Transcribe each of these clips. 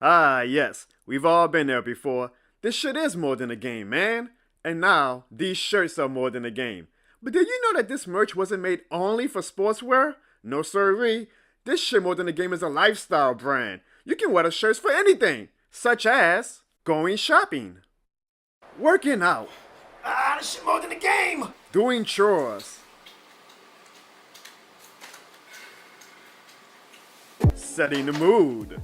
Ah, yes, we've all been there before. This shit is more than a game, man. And now, these shirts are more than a game. But did you know that this merch wasn't made only for sportswear? No sirree. This shit more than a game is a lifestyle brand. You can wear the shirts for anything, such as going shopping, working out, This shit more than a game. doing chores, setting the mood,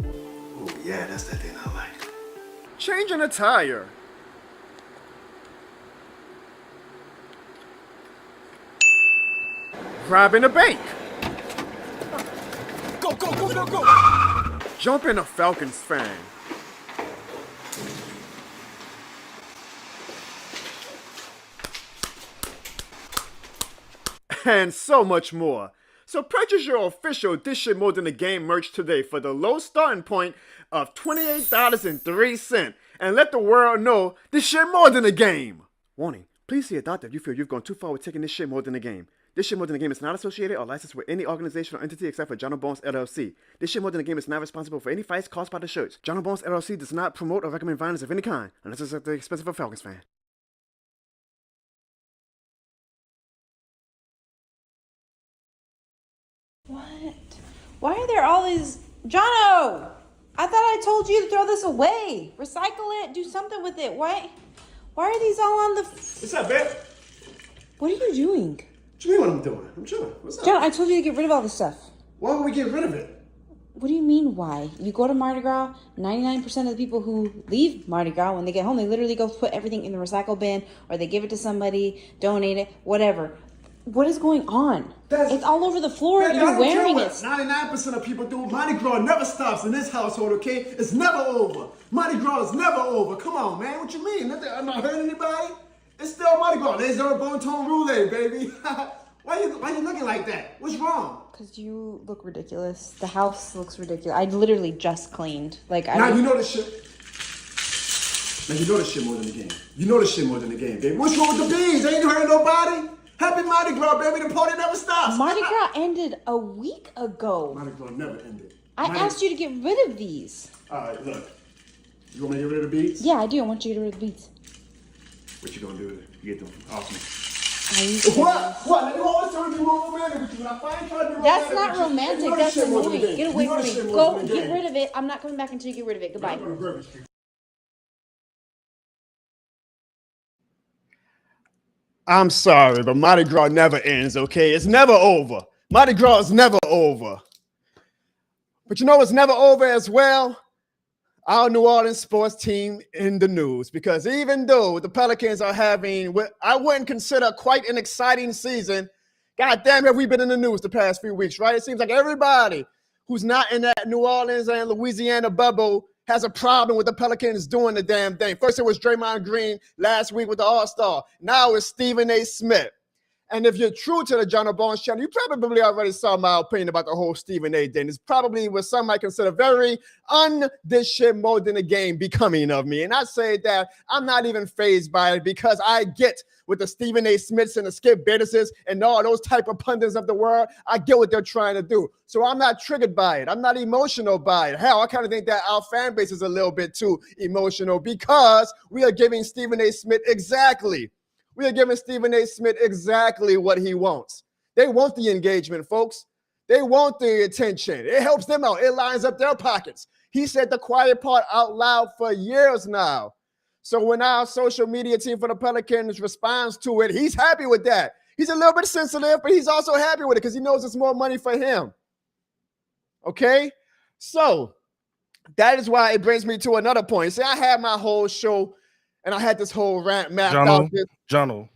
Ooh, yeah, that's that thing I like. changing a tire, robbing a bank, Go, go, go, go, go. jumping a Falcons fan, and so much more. So purchase your official This Shit More Than a Game merch today for the low starting point of $28.03 and let the world know this shit more than a game. Warning, please see a doctor if you feel you've gone too far with taking this shit more than a game. This shit more than a game is not associated or licensed with any organization or entity except for John Bones LLC. This shit more than a game is not responsible for any fights caused by the shirts. John Bones LLC does not promote or recommend violence of any kind unless it's at the expense of a Falcons fan. What? Why are there all these... Jono! I thought I told you to throw this away. Recycle it. Do something with it. Why are these all on the... What's up, babe? What are you doing? What you mean what I'm doing? I'm chilling. What's up? John, I told you to get rid of all this stuff. Why would we get rid of it? What do you mean, why? You go to Mardi Gras, 99% of the people who leave Mardi Gras, when they get home, they literally go put everything in the recycle bin, or they give it to somebody, donate it, whatever. What is going on? It's all over the floor, and you're wearing it. 99% of people do. Mardi Gras never stops in this household, okay? It's never over. Mardi Gras is never over. Come on, man. What you mean? I'm not hurting anybody? It's still Mardi Gras. There's no bon ton roulette, baby. Why you looking like that? What's wrong? Because you look ridiculous. The house looks ridiculous. I literally just cleaned. Now you know this shit. Now you know this shit more than the game. You know this shit more than the game, baby. What's wrong with the bees? They ain't hurting nobody. Happy Mardi Gras, baby. The party never stops. Mardi Gras ended a week ago. Mardi Gras never ended. I asked you to get rid of these. All right, look. You want me to get rid of the beads? Yeah, I do. I want you to get rid of the beads. What you gonna do with it? You get them off me. What? You always trying to be romantic with you. When I find trying to be romantic. That's not romantic. That's annoying. Get away from me. Go. Get rid of it. I'm not coming back until you get rid of it. Goodbye. I'm sorry, but Mardi Gras never ends, okay? It's never over. Mardi Gras is never over. But you know what's never over as well? Our New Orleans sports team in the news. Because even though the Pelicans are having what I wouldn't consider quite an exciting season, god damn have we been in the news the past few weeks, right? It seems like everybody who's not in that New Orleans and Louisiana bubble has a problem with the Pelicans doing the damn thing. First it was Draymond Green last week with the All-Star. Now it's Stephen A. Smith. And if you're true to the John Bones channel, you probably already saw my opinion about the whole Stephen A. thing. It's probably what some might consider very this shit more than a game becoming of me. And I say that I'm not even fazed by it because I get with the Stephen A. Smiths and the Skip Baylesses and all those type of pundits of the world, I get what they're trying to do. So I'm not triggered by it. I'm not emotional by it. Hell, I kind of think that our fan base is a little bit too emotional because we are giving Stephen A. Smith We are giving Stephen A. Smith exactly what he wants. They want the engagement, folks. They want the attention. It helps them out. It lines up their pockets. He said the quiet part out loud for years now. So when our social media team for the Pelicans responds to it, he's happy with that. He's a little bit sensitive, but he's also happy with it because he knows it's more money for him. Okay? So that is why it brings me to another point. See, I had my whole show and I had this whole rant mapped out. Jono.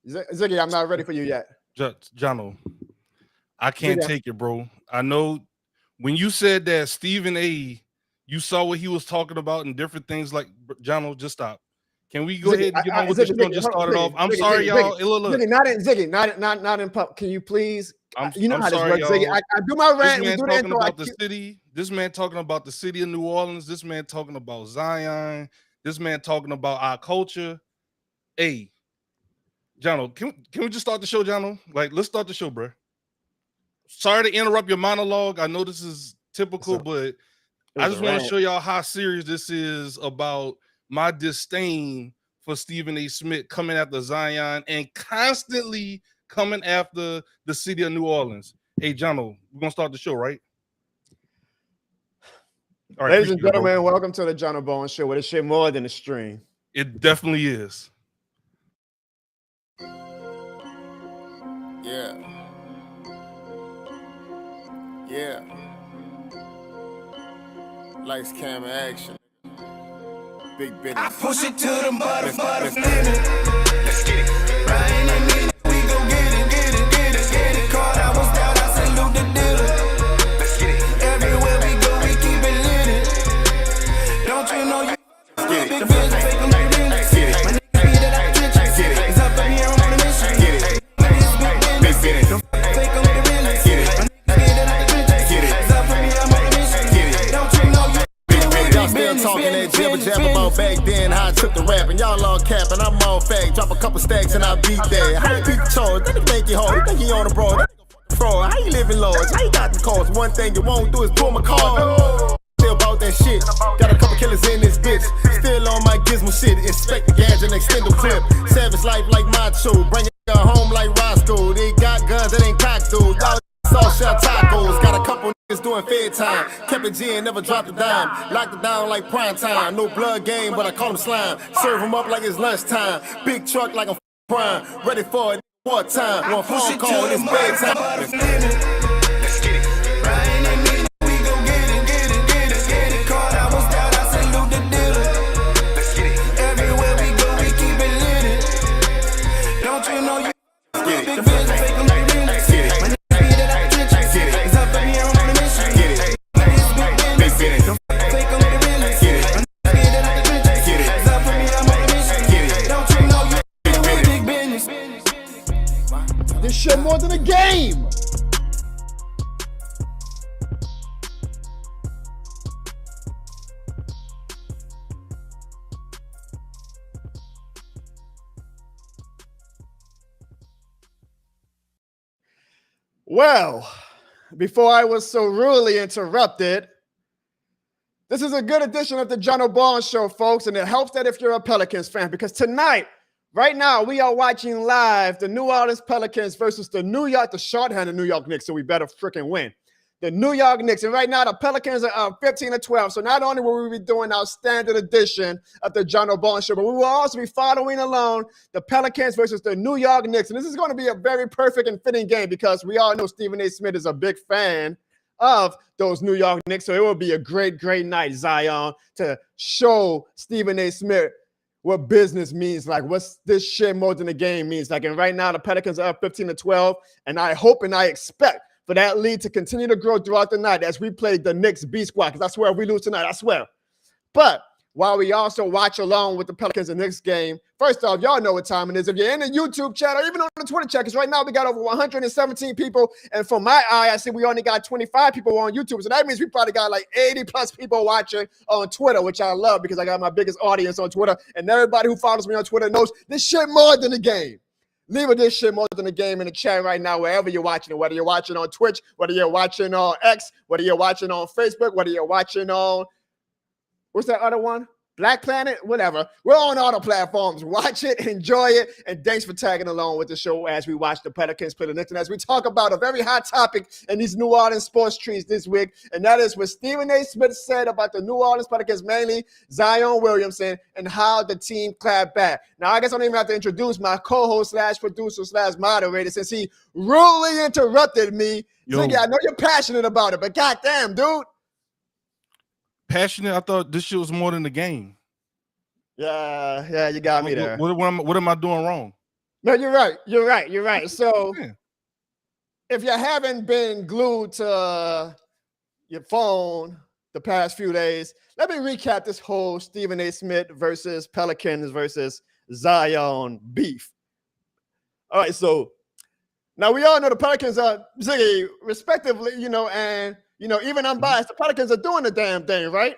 Ziggy, I'm not ready for you yet. Jono, I can't take it, bro. I know when you said that Stephen A., you saw what he was talking about and different things like, Jono, just stop. Can we go ahead and get on with this show? Just started off. I'm sorry, y'all. Ziggy, not in public. Can you please? You know I'm how sorry, this works, Ziggy. I do my rant. This man talking about the city. This man talking about the city of New Orleans. This man talking about Zion. This man talking about our culture. Hey, Jono, can we just start the show, Jono? Like, let's start the show, bro. sorry to interrupt your monologue. I know this is typical, but I just want to show y'all how serious this is about my disdain for Stephen A. Smith coming after Zion and constantly coming after the city of New Orleans. Hey, Jono, we're going to start the show, right? All right, ladies and gentlemen, welcome to the Jono Bowen Show, where this shit more than a stream. It definitely is. Yeah. Yeah. Lights, camera, action. Big business. I push it to the bottom, let's get it. Ryan and me, we gon' get it. Caught, I was down, I salute the dealer. Let's get it. Everywhere we go, we keep it lit. Don't you know you get it? The fans fake them, they win. Let's get it. My nigga be that I catch. Let's get it. It's up in here, I'm on a mission. Get it. Big business. Don't fake them, they win. Let's get it. My nigga be that I catch. Let's get it. It's up in here, I'm on a mission. Get it. Don't you know you y'all still talking that jibber about back then, how I took the rap, and y'all all capping, I'm all fake. Drop a couple stacks and I beat that. How you beat the charge? That nigga think you hard. You think he on the broad? That nigga fraud. How you living large? How you got the calls? One thing you won't do is pull my card. Still about that shit. Got a couple killers in this bitch. Still on my gizmo shit. Inspect the gadget and extend the clip. Savage life like macho. Bring it home like Roscoe. They got guns that ain't cocked, dude. Y'all sauce shell tacos. Got a couple niggas doing fair time. Kept it G and never dropped a dime. Locked it down like prime time. No blood game, but I call him slime. Serve him up like it's lunchtime. Big truck like I'm prime. Ready for it wartime. One phone call and it's bedtime. Let's get it. Ryan and me, we gon' get it. Caught, I was down, I salute the dealer. Let's get it. Everywhere we go, we keep it lit. Don't you know you get it? The fans fake them, they win. Let's get it. My nigga be that I catch. Let's get it. It's up in here, I'm on a mission. Get it. Big business. Don't fake them, they win. Let's get it. My nigga be that I catch. Let's get it. It's up in here, I'm on a mission. Get it. Don't you know you big business? This shit more than a game. Well, before I was so rudely interrupted, this is a good edition of the Jono Bowen Show, folks, and it helps that if you're a Pelicans fan, because tonight, right now, we are watching live the New Orleans Pelicans versus the shorthanded New York Knicks, so we better freaking win. The New York Knicks, and right now the Pelicans are 15-12, so not only will we be doing our standard edition of the Jono Bowen Show, but we will also be following along the Pelicans versus the New York Knicks, and this is going to be a very perfect and fitting game because we all know Stephen A. Smith is a big fan of those New York Knicks, so it will be a great, great night, Zion, to show Stephen A. Smith what business means, like what's this shit more than a game means. Like, and right now the Pelicans are up 15-12, and I hope and I expect for that lead to continue to grow throughout the night as we play the Knicks B squad, because I swear if we lose tonight, I swear. But while we also watch along with the Pelicans and Knicks game, first off, y'all know what time it is. If you're in the YouTube chat or even on the Twitter chat, because right now we got over 117 people, and from my eye, I see we only got 25 people on YouTube, so that means we probably got like 80 plus people watching on Twitter, which I love because I got my biggest audience on Twitter, and everybody who follows me on Twitter knows this shit more than a game. Leave this shit more than a game in the chat right now, wherever you're watching it, whether you're watching on Twitch, whether you're watching on X, whether you're watching on Facebook, whether you're watching on, what's that other one? Black Planet, whatever. We're on all the platforms. Watch it, enjoy it, and thanks for tagging along with the show as we watch the Pelicans play the Knicks, and as we talk about a very hot topic in these New Orleans sports trees this week, and that is what Stephen A. Smith said about the New Orleans Pelicans, mainly Zion Williamson, and how the team clapped back. Now, I guess I don't even have to introduce my co-host / producer / moderator since he rudely interrupted me. Ziggy, I know you're passionate about it, but goddamn, dude. Passionate? I thought this shit was more than the game. Yeah, you got me there. What am I doing wrong? No, you're right. So if you haven't been glued to your phone the past few days, let me recap this whole Stephen A. Smith versus Pelicans versus Zion beef. All right, so now we all know the Pelicans are, Ziggy, respectively, and even unbiased, the Pelicans are doing the damn thing, right?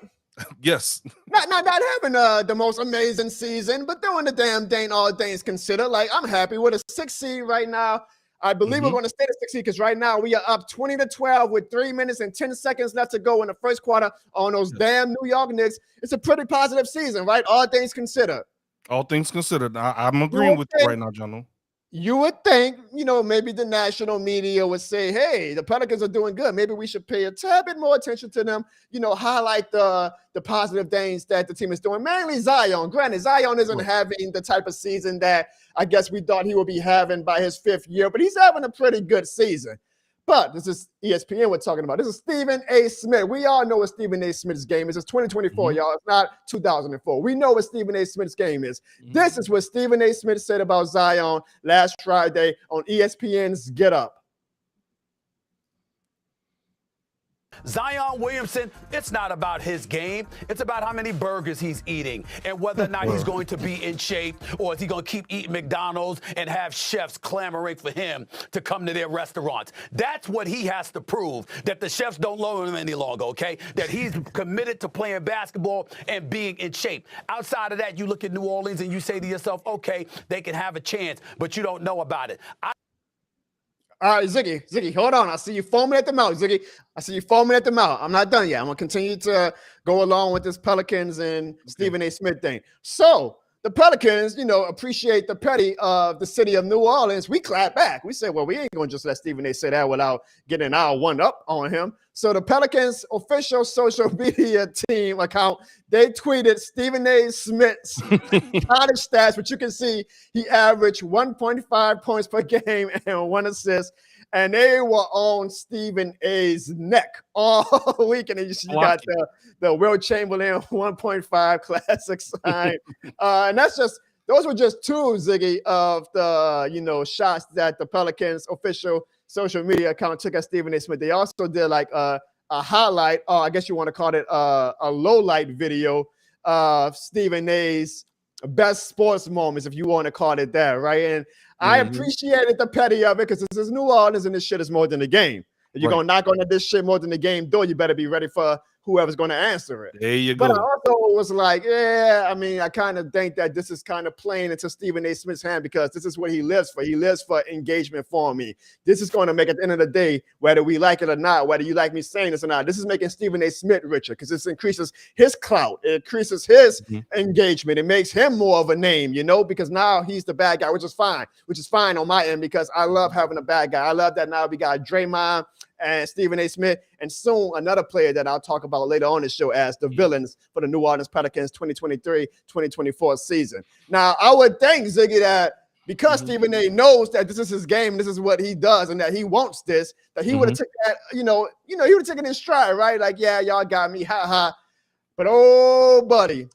Yes. Not having the most amazing season, but doing the damn thing, all things considered. Like, I'm happy with a 6 seed right now. I believe we're going to stay the 6 seed because right now we are up 20-12 with 3 minutes and 10 seconds left to go in the first quarter on those damn New York Knicks. It's a pretty positive season, right? All things considered. All things considered. I'm agreeing with you right now, John. You would think, maybe the national media would say, hey, the Pelicans are doing good. Maybe we should pay a tad bit more attention to them, highlight the positive things that the team is doing. Mainly Zion. Granted, Zion isn't having the type of season that I guess we thought he would be having by his 5th year, but he's having a pretty good season. But this is ESPN we're talking about. This is Stephen A. Smith. We all know what Stephen A. Smith's game is. It's 2024, y'all. It's not 2004. We know what Stephen A. Smith's game is. This is what Stephen A. Smith said about Zion last Friday on ESPN's Get Up. Zion Williamson, it's not about his game. It's about how many burgers he's eating and whether or not he's going to be in shape, or is he going to keep eating McDonald's and have chefs clamoring for him to come to their restaurants. That's what he has to prove, that the chefs don't love him any longer, okay? That he's committed to playing basketball and being in shape. Outside of that, you look at New Orleans and you say to yourself, okay, they can have a chance, but you don't know about it. All right, Ziggy, hold on. I see you foaming at the mouth, Ziggy. I see you foaming at the mouth. I'm not done yet. I'm going to continue to go along with this Pelicans and Stephen A. Smith thing. So the Pelicans, appreciate the petty of the city of New Orleans. We clap back. We say, well, we ain't going to just let Stephen A. say that without getting our one up on him. So the Pelicans official social media team account, they tweeted Stephen A. Smith's college stats, which you can see he averaged 1.5 points per game and 1 assist. And they were on Stephen A.'s neck all week. And you got the Will Chamberlain 1.5 classic sign. And those were just 2, Ziggy, of the, shots that the Pelicans official social media account took at Stephen A. Smith. They also did like a highlight, or I guess you want to call it a low light video of Stephen A.'s best sports moments, if you want to call it that, right? And I appreciated the petty of it because this is New Orleans and this shit is more than the game. If you're going to knock on this shit more than the game door, you better be ready for whoever's going to answer it. There you go. But I also was like, I kind of think that this is kind of playing into Stephen A. Smith's hand because this is what he lives for. He lives for engagement for me. This is going to make, at the end of the day, whether we like it or not, whether you like me saying this or not, this is making Stephen A. Smith richer because this increases his clout. It increases his engagement. It makes him more of a name, because now he's the bad guy, which is fine on my end because I love having a bad guy. I love that now we got Draymond and Stephen A. Smith, and soon another player that I'll talk about later on the show as the villains for the New Orleans Pelicans 2023-2024 season. Now, I would think, Ziggy, that because Stephen A. knows that this is his game, this is what he does, and that he wants this, that he would have taken that, he would have taken his stride, right? Like, yeah, y'all got me, ha. But, oh, buddy,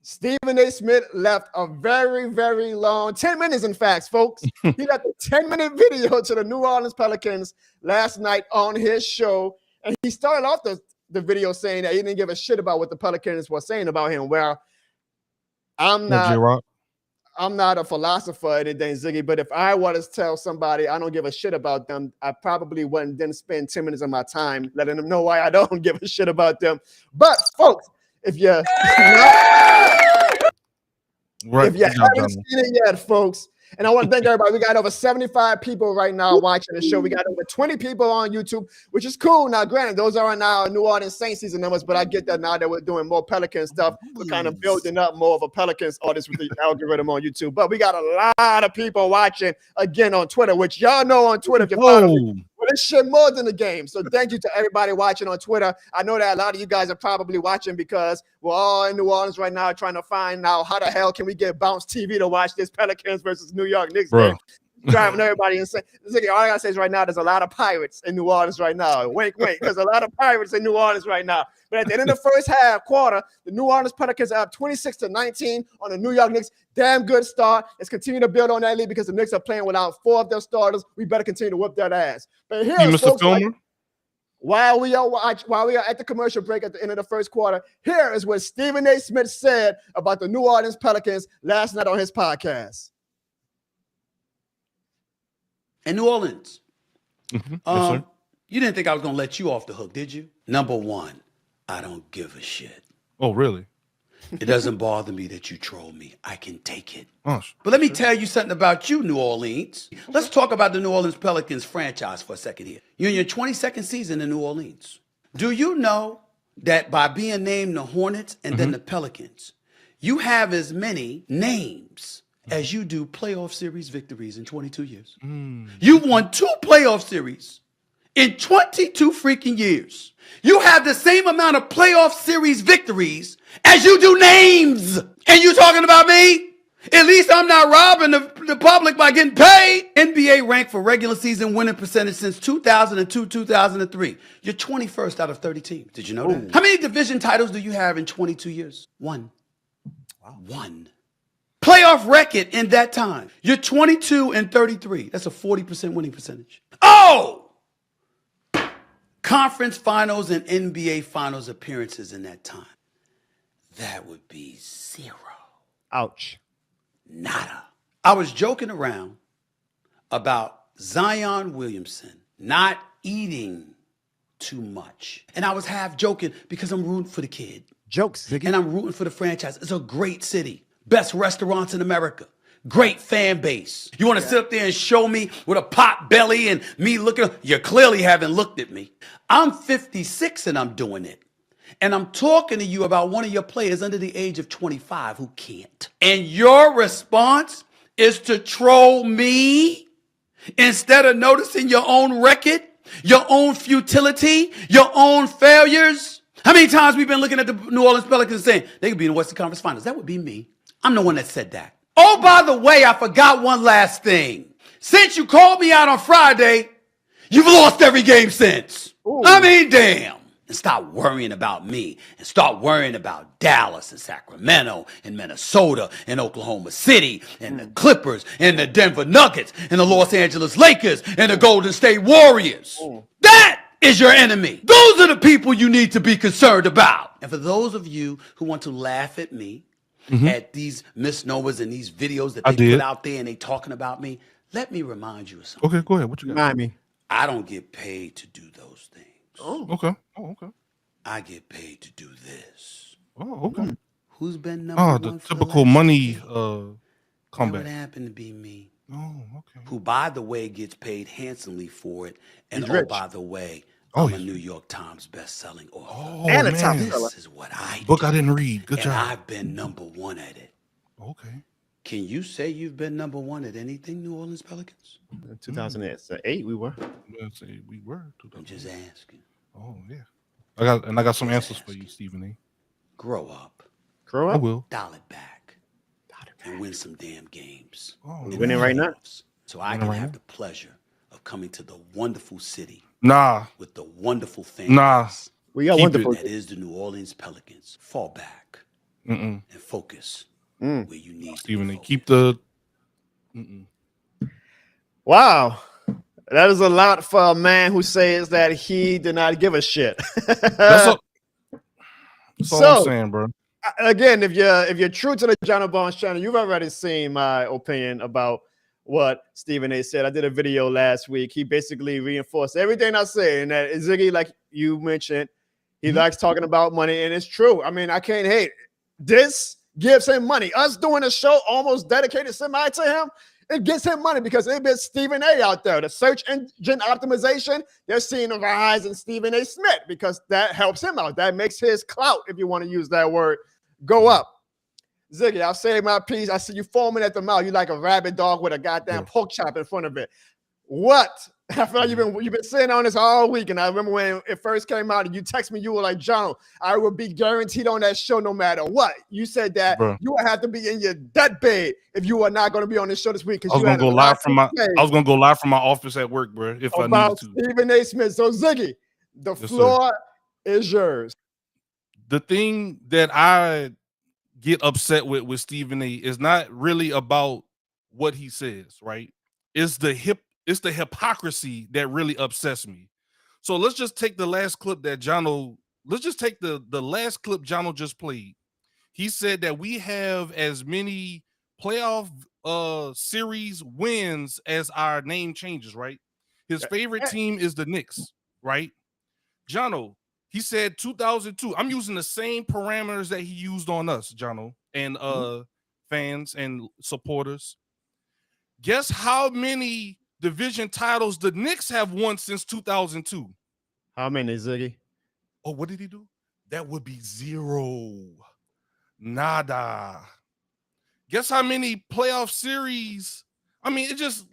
Stephen A. Smith left a very, very long 10 minutes, in fact, folks. He left a 10-minute video to the New Orleans Pelicans last night on his show. And he started off the video saying that he didn't give a shit about what the Pelicans were saying about him. Well, I'm not a philosopher or anything, Ziggy, but if I were to tell somebody I don't give a shit about them, I probably wouldn't then spend 10 minutes of my time letting them know why I don't give a shit about them. But, folks, if you haven't seen it yet, folks, and I want to thank everybody. We got over 75 people right now watching the show. We got over 20 people on YouTube, which is cool. Now, granted, those aren't our New Orleans Saints season numbers, but I get that now that we're doing more Pelican stuff. We're kind of building up more of a Pelicans audience with the algorithm on YouTube. But we got a lot of people watching again on Twitter, which y'all know on Twitter if you follow me. Well, this shit more than the game. So thank you to everybody watching on Twitter. I know that a lot of you guys are probably watching because we're all in New Orleans right now trying to find out how the hell can we get Bounce TV to watch this Pelicans versus New York Knicks game. Driving everybody insane. All I gotta say is right now, there's a lot of pirates in New Orleans right now. Wink. There's a lot of pirates in New Orleans right now. But at the end of the first quarter, the New Orleans Pelicans are up 26-19 on the New York Knicks. Damn good start. Let's continue to build on that lead because the Knicks are playing without 4 of their starters. We better continue to whip that ass. But here, Mr. Filmer, while we are at the commercial break at the end of the first quarter, here is what Stephen A. Smith said about the New Orleans Pelicans last night on his podcast. In New Orleans, yes, sir. You didn't think I was going to let you off the hook, did you? Number one, I don't give a shit. Oh, really? It doesn't bother me that you troll me. I can take it. Oh, But let me tell you something about you, New Orleans. Let's talk about the New Orleans Pelicans franchise for a second here. You're in your 22nd season in New Orleans. Do you know that by being named the Hornets and then the Pelicans, you have as many names as you do playoff series victories in 22 years? You won 2 playoff series in 22 freaking years. You have the same amount of playoff series victories as you do names. And you talking about me? At least I'm not robbing the public by getting paid. NBA ranked for regular season winning percentage since 2002, 2003. You're 21st out of 30 teams. Did you know that? How many division titles do you have in 22 years? 1. Wow. 1. Playoff record in that time. You're 22 and 33. That's a 40% winning percentage. Oh! Conference finals and NBA finals appearances in that time. That would be 0. Ouch. Nada. I was joking around about Zion Williamson not eating too much. And I was half joking because I'm rooting for the kid. Jokes, Ziggy. And I'm rooting for the franchise. It's a great city. Best restaurants in America. Great fan base. You want to sit up there and show me with a pot belly and me looking? You clearly haven't looked at me. I'm 56 and I'm doing it. And I'm talking to you about one of your players under the age of 25 who can't. And your response is to troll me instead of noticing your own record, your own futility, your own failures. How many times we've been looking at the New Orleans Pelicans saying they could be in the Western Conference Finals? That would be me. I'm the one that said that. Oh, by the way, I forgot one last thing. Since you called me out on Friday, you've lost every game since. Ooh. I mean, damn. And stop worrying about me and start worrying about Dallas and Sacramento and Minnesota and Oklahoma City and the Clippers and the Denver Nuggets and the Los Angeles Lakers and the Golden State Warriors. That is your enemy. Those are the people you need to be concerned about. And for those of you who want to laugh at me, at these misnomers and these videos that they put out there and they talking about me, let me remind you of something. Okay, go ahead. What you got? Remind me. I don't get paid to do those things. Oh, okay. Oh, okay. I get paid to do this. Oh, okay. Who's been number one? The typical money comeback. That would happen to be me. Oh, okay. Who, by the way, gets paid handsomely for it. And He's rich. by the way, I'm a New York Times best-selling author. Oh, And a man. top This is what I Book do. I didn't read. Good And job. I've been number one at it. Okay. Can you say you've been number one at anything, New Orleans Pelicans? In 2008, we were. Let's say we were. I'm just asking. Oh yeah. I got some answers for you, Stephen A. Grow up. Grow I up. will. Dial it back. And win some damn games. Oh, In winning the right now? playoffs. So I can have the pleasure of coming to the wonderful city Nah. with the wonderful fan Nah. base We got Keep wonderful. that is the New Orleans Pelicans. Fall back Mm-mm. and focus Mm. where you need Stephen to A. be Keep the. Mm-mm. Wow. That is a lot for a man who says that he did not give a shit. That's all I'm saying, bro. Again, if you're true to the John Barnes channel, you've already seen my opinion about what Stephen A said. I did a video last week. He basically reinforced everything I said, and that Ziggy, like you mentioned, he likes talking about money, and it's true. I mean, I can't hate. This gives him money. Us doing a show almost dedicated semi to him, it gets him money because it gets Stephen A out there. The search engine optimization, they're seeing a rise in Stephen A Smith because that helps him out. That makes his clout, if you want to use that word, go up. Ziggy, I'll say my piece. I see you foaming at the mouth. You like a rabid dog with a goddamn pork chop in front of it. What? I feel like you've been sitting on this all week, and I remember when it first came out, and you text me, you were like, "John, I will be guaranteed on that show no matter what." You said that you would have to be in your deathbed if you are not going to be on this show this week. I was gonna go live from my office at work, bro. If I needed to. Stephen A. Smith. So Ziggy, the floor is yours. The thing that I get upset with Stephen A is not really about what he says, right? It's the hypocrisy that really upsets me. So let's just take the last clip that let's just take the last clip Jono just played. He said that we have as many playoff series wins as our name changes, right? His favorite team is the Knicks, right? Jono, He said 2002. I'm using the same parameters that he used on us, Jono, and fans and supporters. Guess how many division titles the Knicks have won since 2002? How many, Ziggy? Oh, what did he do? That would be 0. Nada. Guess how many playoff series? I mean, it just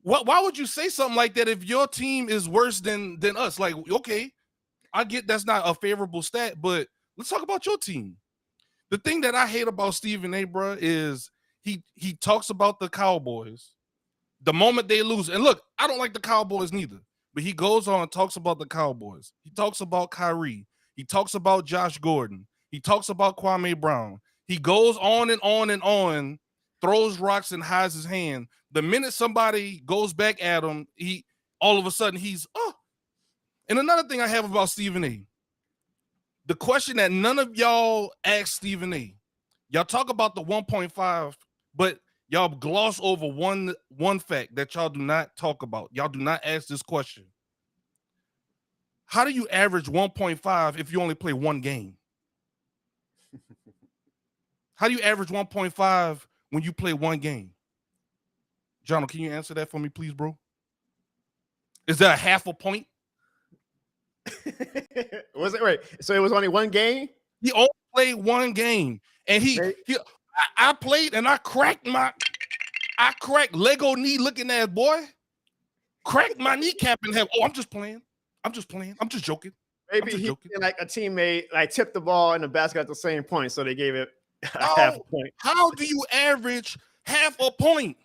why would you say something like that if your team is worse than us? Like, okay, I get that's not a favorable stat, but let's talk about your team. The thing that I hate about Stephen A, bro, is he talks about the Cowboys the moment they lose. And look, I don't like the Cowboys neither, but he goes on and talks about the Cowboys. He talks about Kyrie. He talks about Josh Gordon. He talks about Kwame Brown. He goes on and on and on, throws rocks and hides his hand. The minute somebody goes back at him, he all of a sudden he's And another thing I have about Stephen A, the question that none of y'all ask Stephen A, y'all talk about the 1.5, but y'all gloss over one fact that y'all do not talk about. Y'all do not ask this question. How do you average 1.5 if you only play one game? How do you average 1.5 when you play one game? John, can you answer that for me, please, bro? Is that a half a point? Was it right? So it was only one game? He only played one game. And I played and I cracked Lego knee looking ass boy. Cracked my kneecap in half. Oh, I'm just playing. I'm just joking. Maybe he like a teammate like tipped the ball in the basket at the same point, so they gave it half a point. How do you average half a point?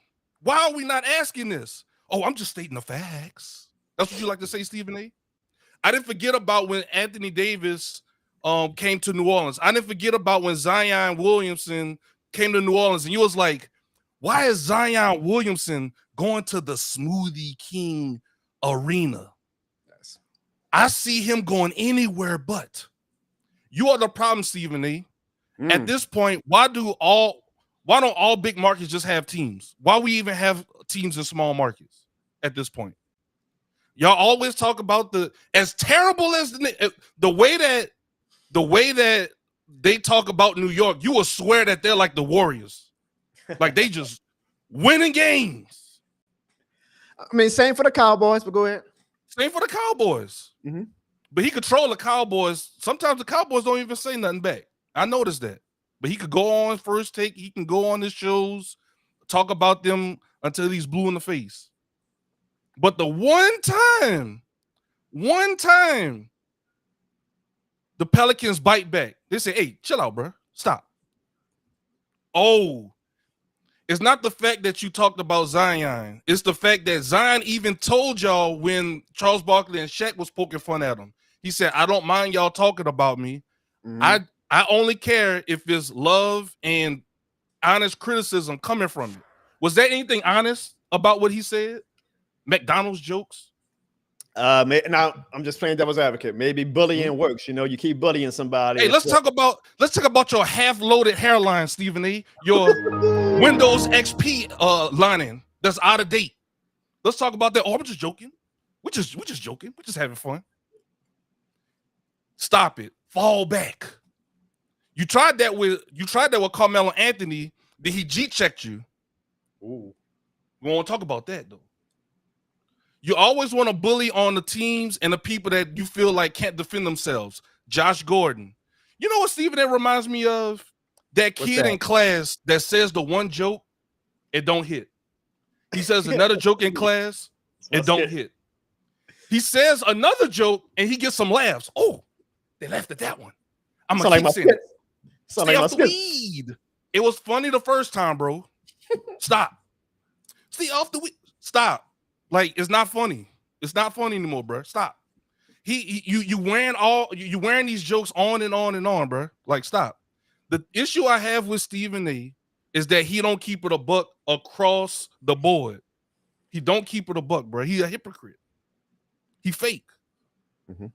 Why are we not asking this? Oh, I'm just stating the facts. That's what you like to say, Stephen A? I didn't forget about when Anthony Davis came to New Orleans. I didn't forget about when Zion Williamson came to New Orleans, and you was like, why is Zion Williamson going to the Smoothie King Arena? Yes. I see him going anywhere but. You are the problem, Stephen A. At this point, why don't all big markets just have teams? Why we even have teams in small markets at this point? Y'all always talk about as terrible as the way that they talk about New York, you will swear that they're like the Warriors. Like they just winning games. I mean, same for the Cowboys, but go ahead. Same for the Cowboys. Mm-hmm. But he control the Cowboys. Sometimes the Cowboys don't even say nothing back. I noticed that. But he could go on First Take. He can go on his shows, talk about them until he's blue in the face. But the one time the Pelicans bite back, they say, hey, chill out, bro. Stop. Oh, it's not the fact that you talked about Zion. It's the fact that Zion even told y'all when Charles Barkley and Shaq was poking fun at him. He said, I don't mind y'all talking about me. Mm-hmm. I only care if it's love and honest criticism coming from you. Was there anything honest about what he said? McDonald's jokes? Now I'm just playing devil's advocate. Maybe bullying works. You know, you keep bullying somebody. Hey, let's talk about your half-loaded hairline, Stephen A. Your Windows XP lining that's out of date. Let's talk about that. Oh, I'm just joking. We're just joking. We're just having fun. Stop it. Fall back. You tried that with Carmelo Anthony. Did he G-checked you? Ooh. We won't talk about that though. You always want to bully on the teams and the people that you feel like can't defend themselves. Josh Gordon. You know what, Stephen, that reminds me of? That kid in class that says the one joke, it don't hit. He says another joke in class, it don't hit. He says another joke and he gets some laughs. Oh, they laughed at that one. I'm going to keep saying it. Stay off the weed. It was funny the first time, bro. Stop. Stay off the weed. Stop. Like, it's not funny. It's not funny anymore, bro. Stop. You wearing these jokes on and on and on, bro. Like, stop. The issue I have with Stephen A is that he don't keep it a buck across the board. He don't keep it a buck, bro. He a hypocrite. He fake. Mm-hmm.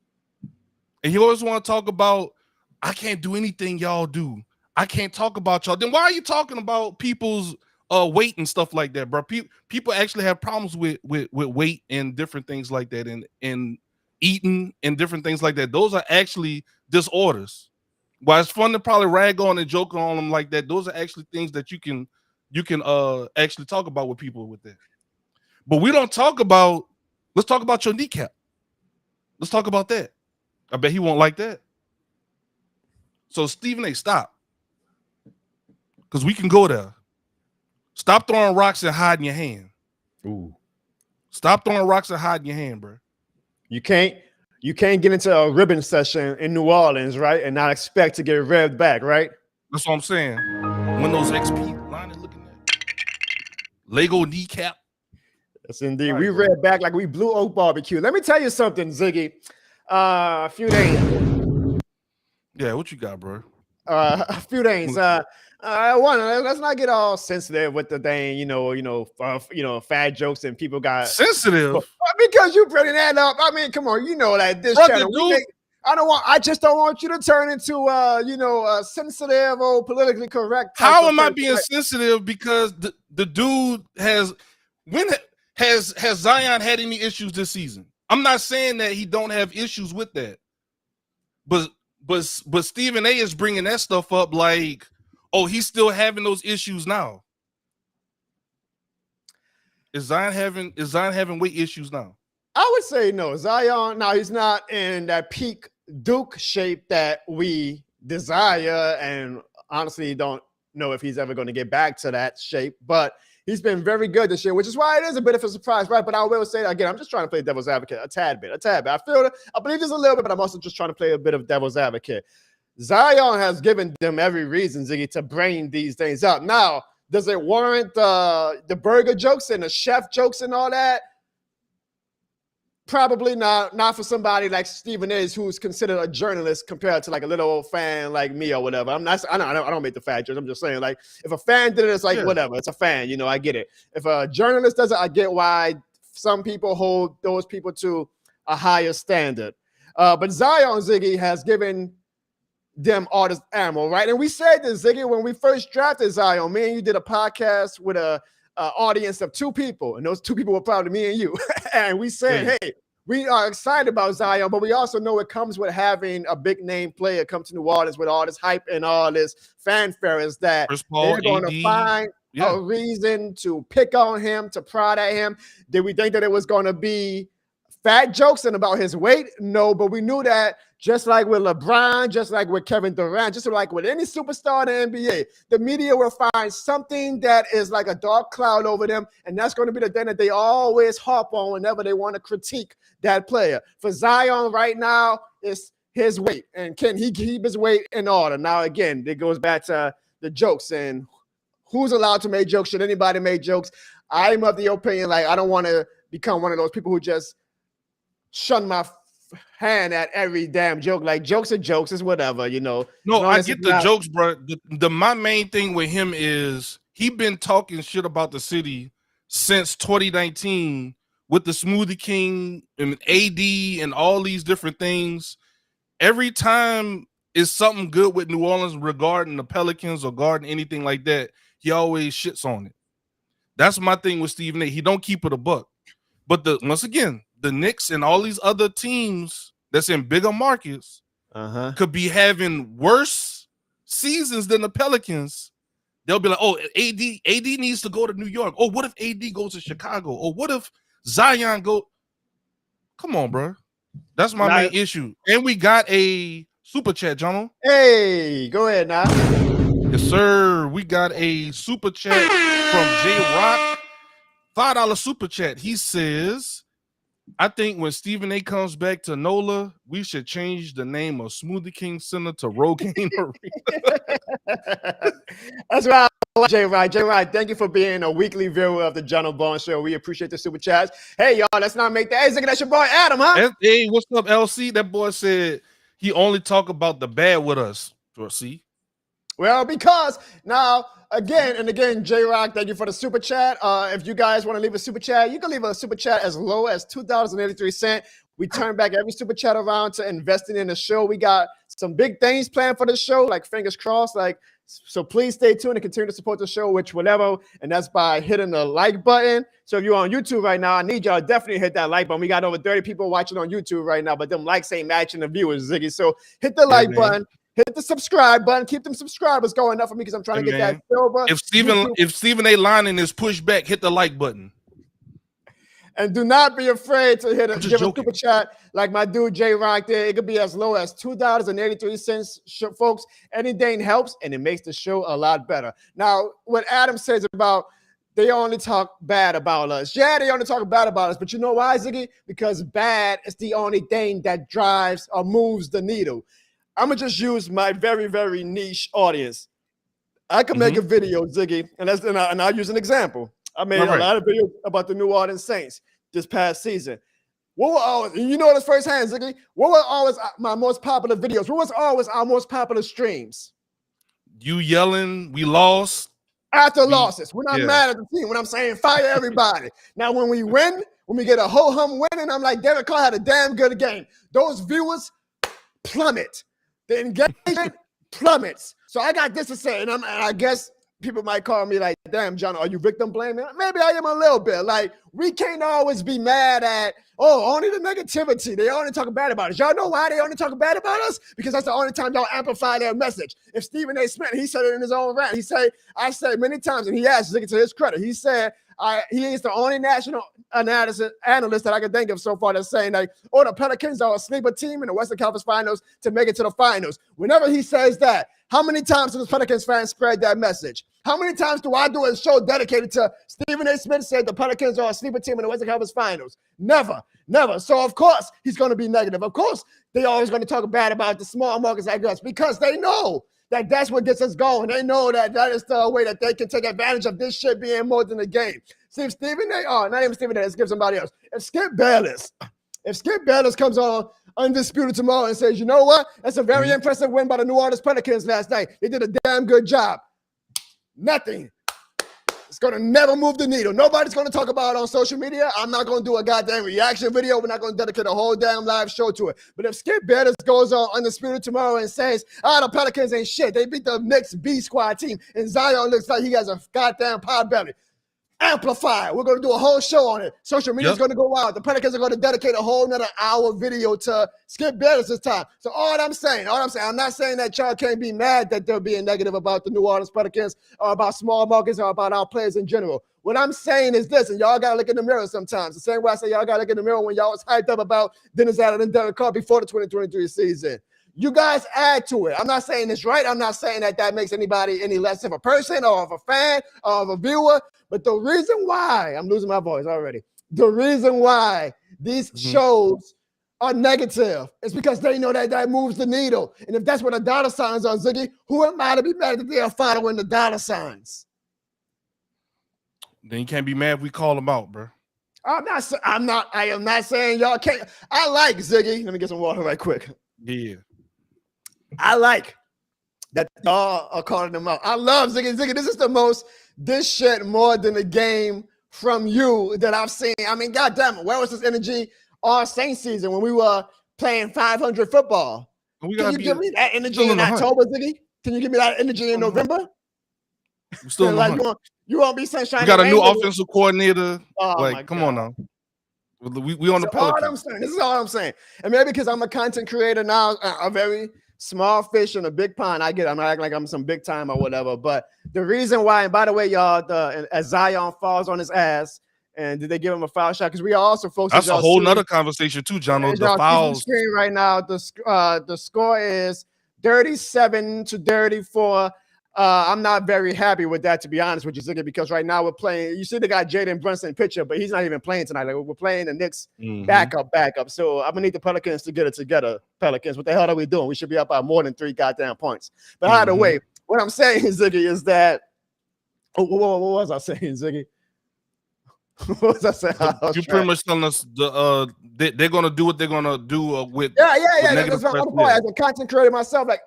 And he always want to talk about, I can't do anything y'all do. I can't talk about y'all. Then why are you talking about people's weight and stuff like that, bro? People actually have problems with weight and different things like that. And eating and different things like that. Those are actually disorders. While it's fun to probably rag on and joke on them like that, those are actually things that you can actually talk about with people with that. But we don't talk about, let's talk about your kneecap. Let's talk about that. I bet he won't like that. So Stephen A., stop. Because we can go there. Stop throwing rocks and hiding your hand. Ooh. Stop throwing rocks and hiding your hand, bro. You can't get into a ribbon session in New Orleans, right? And not expect to get revved back, right? That's what I'm saying. When those XP line is looking at Lego kneecap. Yes, indeed. We read back like we blew Oak Barbecue. Let me tell you something, Ziggy. A few days. Yeah, what you got, bro? A few days. One, let's not get all sensitive with the thing, fat jokes and people got sensitive because you bringing that up. I mean, come on, you know that this channel. I just don't want you to turn into a sensitive or politically correct. How am I being sensitive? Because the dude has Zion had any issues this season? I'm not saying that he don't have issues with that, but Stephen A. is bringing that stuff up like, oh, he's still having those issues now. Is Zion having weight issues now? I would say no. Zion, now he's not in that peak Duke shape that we desire, and honestly don't know if he's ever going to get back to that shape, but he's been very good this year, which is why it is a bit of a surprise, right? But I will say, again, I'm just trying to play devil's advocate a tad bit. I believe there's a little bit, but I'm also just trying to play a bit of devil's advocate. Zion has given them every reason, Ziggy, to bring these things up. Now, does it warrant the burger jokes and the chef jokes and all that? Probably not. Not for somebody like Stephen A., who's considered a journalist compared to like a little old fan like me or whatever. I don't make the fat jokes. I'm just saying, like, if a fan did it, it's like whatever. It's a fan, I get it. If a journalist does it, I get why some people hold those people to a higher standard. But Zion, Ziggy, has given them all this ammo, right? And we said this, Ziggy, when we first drafted Zion. Me and you did a podcast with a audience of 2 people, and those 2 people were probably me and you. And we said, hey, we are excited about Zion, but we also know it comes with having a big name player come to New Orleans with all this hype and all this fanfare, is that they're going to find a reason to pick on him, to prod at him. Did we think that it was going to be fat jokes and about his weight? No, but we knew that just like with LeBron, just like with Kevin Durant, just like with any superstar in the NBA, the media will find something that is like a dark cloud over them, and that's going to be the thing that they always harp on whenever they want to critique that player. For Zion right now, it's his weight, and can he keep his weight in order? Now, again, it goes back to the jokes and who's allowed to make jokes. Should anybody make jokes? I'm of the opinion, like, I don't want to become one of those people who just shun my hand at every damn joke. Like, jokes are jokes, is whatever, No, I get the jokes, bro. My main thing with him is he been talking shit about the city since 2019 with the Smoothie King and AD and all these different things. Every time it's something good with New Orleans regarding the Pelicans or regarding anything like that, he always shits on it. That's my thing with Stephen A. He don't keep it a buck. But once again, the Knicks and all these other teams that's in bigger markets could be having worse seasons than the Pelicans. They'll be like, oh, AD needs to go to New York. Oh, what if AD goes to Chicago? Or what if Zion go? Come on, bro. That's my main issue. And we got a super chat, John. Hey, go ahead now. Yes, sir. We got a super chat from J Rock. $5 super chat. He says, I think when Stephen A. comes back to NOLA, we should change the name of Smoothie King Center to Rogaine Arena. That's right, J. Rod. J. Rod, thank you for being a weekly viewer of the John Bond Show. We appreciate the super chats. Hey, y'all, let's not make that. Hey, Ziggy, that's your boy Adam, huh? Hey, what's up, LC? That boy said he only talk about the bad with us. See? Well, because now, again, J-Rock, thank you for the super chat. If you guys want to leave a super chat, you can leave a super chat as low as $2.83. We turn back every super chat around to investing in the show. We got some big things planned for the show, like fingers crossed. So please stay tuned and continue to support the show, and that's by hitting the like button. So if you're on YouTube right now, I need y'all to definitely hit that like button. We got over 30 people watching on YouTube right now, but them likes ain't matching the viewers, Ziggy. So hit the like button, hit the subscribe button, keep them subscribers going up for me because I'm trying to get that silver. If Stephen A. Lining is pushed back, hit the like button. And do not be afraid to give a super chat like my dude Jay Rock did. It could be as low as $2.83, folks. Anything helps, and it makes the show a lot better. Now, what Adam says about they only talk bad about us. Yeah, they only talk bad about us, but you know why, Ziggy? Because bad is the only thing that drives or moves the needle. I'm going to just use my very, very niche audience. I could make a video, Ziggy, and I'll use an example. I made a lot of videos about the New Orleans Saints this past season. What were always, you know this firsthand, Ziggy? What were always my most popular videos? What was always our most popular streams? You yelling, we lost. After losses. When I'm mad at the team, when I'm saying fire everybody. Now, when we win, when we get a ho-hum win, and I'm like, Derek Carr had a damn good game. Those viewers plummet. The engagement plummets. So I got this to say, and I guess people might call me like, damn, John, are you victim blaming? Maybe I am a little bit. Like, we can't always be mad at, only the negativity. They only talk bad about us. Y'all know why they only talk bad about us? Because that's the only time y'all amplify their message. If Stephen A. Smith, he said it in his own rant. I said many times, and he asked, to his credit, he said, he is the only national analyst that I can think of so far that's saying like, the Pelicans are a sleeper team in the Western Conference Finals to make it to the finals. Whenever he says that, how many times do the Pelicans fans spread that message? How many times do I do a show dedicated to Stephen A. Smith said the Pelicans are a sleeper team in the Western Conference Finals? Never. So, of course, he's going to be negative. Of course, they always going to talk bad about the small markets like us because they know that that's what gets us going. They know that is the way that they can take advantage of this shit being more than a game. See, if Stephen A. not even Stephen A., let's give somebody else. If Skip Bayless comes on Undisputed tomorrow and says, you know what? That's a very impressive win by the New Orleans Pelicans last night. They did a damn good job. Nothing. It's going to never move the needle. Nobody's going to talk about it on social media. I'm not going to do a goddamn reaction video. We're not going to dedicate a whole damn live show to it. But if Skip Bayless goes on Undisputed tomorrow and says, the Pelicans ain't shit. They beat the Knicks B squad team. And Zion looks like he has a goddamn pot belly. Amplify. We're going to do a whole show on it. Social media is going to go wild. The Pelicans are going to dedicate a whole another hour video to Skip Bayless this time. So all I'm saying, I'm not saying that y'all can't be mad that they're being negative about the New Orleans Pelicans or about small markets or about our players in general. What I'm saying is this, and y'all got to look in the mirror sometimes. The same way I say y'all got to look in the mirror when y'all was hyped up about Dennis Allen and Derek Carr before the 2023 season. You guys add to it. I'm not saying it's right. I'm not saying that makes anybody any less of a person or of a fan or of a viewer. But the reason why, I'm losing my voice already, the reason why these shows are negative is because they know that moves the needle. And if that's what the dollar signs are, Ziggy, who am I to be mad that they are following the dollar signs? Then you can't be mad if we call them out, bro. I am not saying y'all can't. I like Ziggy. Let me get some water right quick. Yeah. I like that y'all are calling them out. I love Ziggy. This is the most this shit more than a game from you that I've seen. I mean, goddamn it, where was this energy all Saints season when we were playing 500 football? Can you give me that energy in October, Ziggy? Can you give me that energy in November? We're still like you won't be sunshine. We got a new offensive coordinator. Come on now. We on the Pelicans. This is all I'm saying. And maybe because I'm a content creator now, a very small fish in a big pond. I get it. I'm not acting like I'm some big time or whatever. But the reason why, and by the way, y'all, as Zion falls on his ass, and did they give him a foul shot? Because we are also folks. That's a whole nother conversation too, John. The fouls. Screen right now. The score is 37-34. I'm not very happy with that, to be honest with you, Ziggy, because right now we're playing. You see the guy Jayden Brunson picture, but he's not even playing tonight. Like, we're playing the Knicks backup. So I'm gonna need the Pelicans to get it together. Pelicans, what the hell are we doing? We should be up by more than 3 goddamn points. But either way, what I'm saying, Ziggy, is that what was I saying, Ziggy? What was I saying? You pretty much telling us they're gonna do what they're gonna do with That's my point. As a content creator myself, like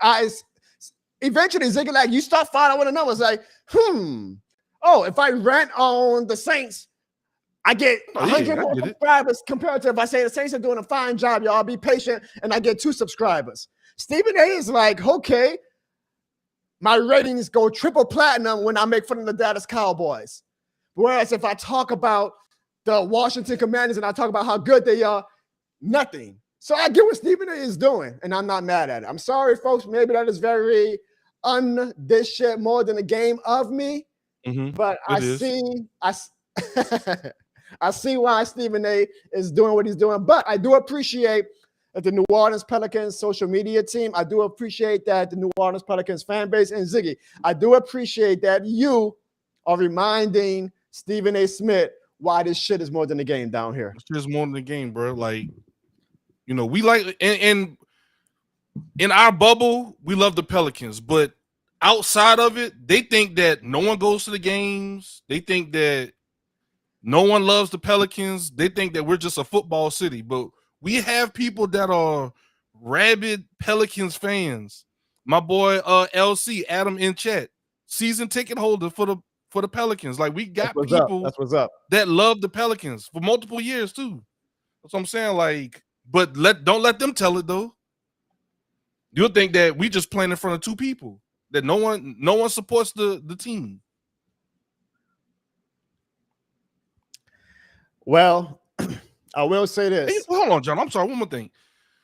eventually, Ziggy, like, you start following one another. It's like, if I rant on the Saints, I get Oh, yeah, 100 I more get it. subscribers compared to if I say the Saints are doing a fine job, y'all be patient, and I get 2 subscribers. Stephen A is like, okay, my ratings go triple platinum when I make fun of the Dallas Cowboys. Whereas if I talk about the Washington Commanders and I talk about how good they are, nothing. So I get what Stephen A is doing, and I'm not mad at it. I'm sorry, folks. Maybe that is very this shit more than a game of me. But I see why Stephen A is doing what he's doing. But I do appreciate that the New Orleans Pelicans social media team, I do appreciate that the New Orleans Pelicans fan base, and Ziggy, I do appreciate that you are reminding Stephen A. Smith why this shit is more than a game down here. It's just more than a game, bro. Like, you know, we like and in our bubble, we love the Pelicans, but outside of it, they think that no one goes to the games. They think that no one loves the Pelicans. They think that we're just a football city, but we have people that are rabid Pelicans fans. My boy LC Adam in chat, season ticket holder for the Pelicans. Like, we got people that love the Pelicans for multiple years too. That's what I'm saying. Like, but don't let them tell it though. You'll think that we just playing in front of 2 people, that no one supports the team. Well, I will say this. Hey, hold on, John. I'm sorry. One more thing.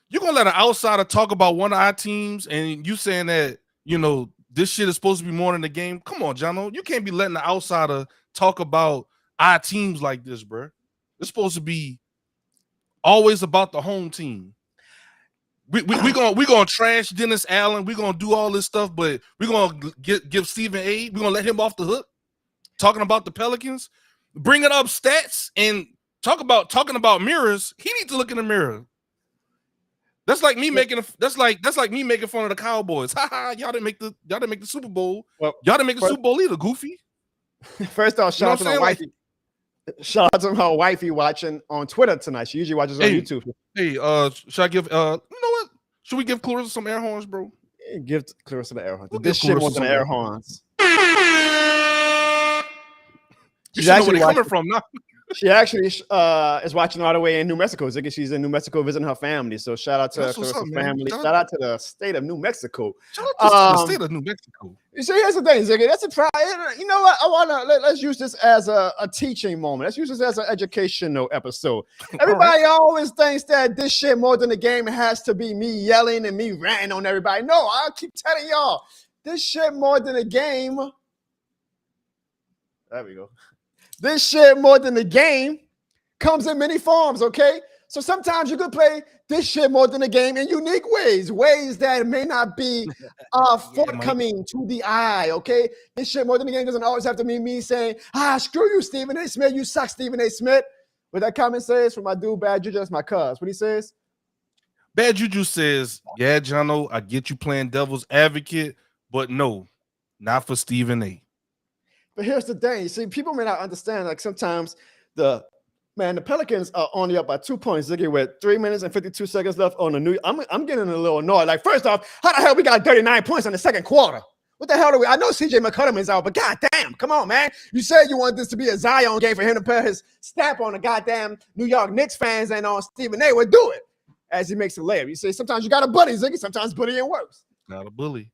You're gonna let an outsider talk about one of our teams, and you saying that, you know, this shit is supposed to be more than the game? Come on, John. You can't be letting the outsider talk about our teams like this, bro. It's supposed to be always about the home team. We gonna trash Dennis Allen. We're gonna do all this stuff, but we're gonna give Stephen A. We're gonna let him off the hook talking about the Pelicans, bringing up stats and talking about mirrors. He needs to look in the mirror. That's like me making that's like me making fun of the Cowboys. Ha, y'all didn't make the Super Bowl. Well, y'all didn't make the Super Bowl either, goofy. First off, shout out to my wifey. Shout out to my wifey watching on Twitter tonight. She usually watches on YouTube. Hey, should I give you know what? Should we give Clarissa some air horns, bro? Give Clarissa the air horns. This shit wasn't air horns. You should know where they're coming from now. She actually is watching all the way in New Mexico. She's in New Mexico visiting her family. So shout out to Clarissa's family. Shout out to the state of New Mexico. Shout out to the state of New Mexico. So here's the thing, Ziggy. That's a try. You know what? Let's use this as a teaching moment. Let's use this as an educational episode. Everybody always thinks that this shit more than the game has to be me yelling and me ranting on everybody. No, I'll keep telling y'all. This shit more than a game. There we go. This shit more than the game comes in many forms, okay? So sometimes you could play this shit more than a game in unique ways that may not be forthcoming to the eye, okay? This shit more than the game doesn't always have to mean me saying, screw you, Stephen A. Smith. You suck, Stephen A. Smith. What that comment says from my dude, Bad Juju, that's my cuz. What he says? Bad Juju says, yeah, Jono, I get you playing devil's advocate, but no, not for Stephen A. But here's the thing. You see, people may not understand, like sometimes the Pelicans are only up by 2 points. Ziggy, with 3 minutes and 52 seconds left on the new. I'm getting a little annoyed. Like, first off, how the hell we got 39 points in the second quarter? What the hell do we? I know CJ McCollum is out, but goddamn, come on, man. You said you wanted this to be a Zion game for him to put his stamp on the goddamn New York Knicks fans and on Stephen A. would do it as he makes a layup. You see, sometimes you got a bully, Ziggy. Sometimes bullying works. Not a bully.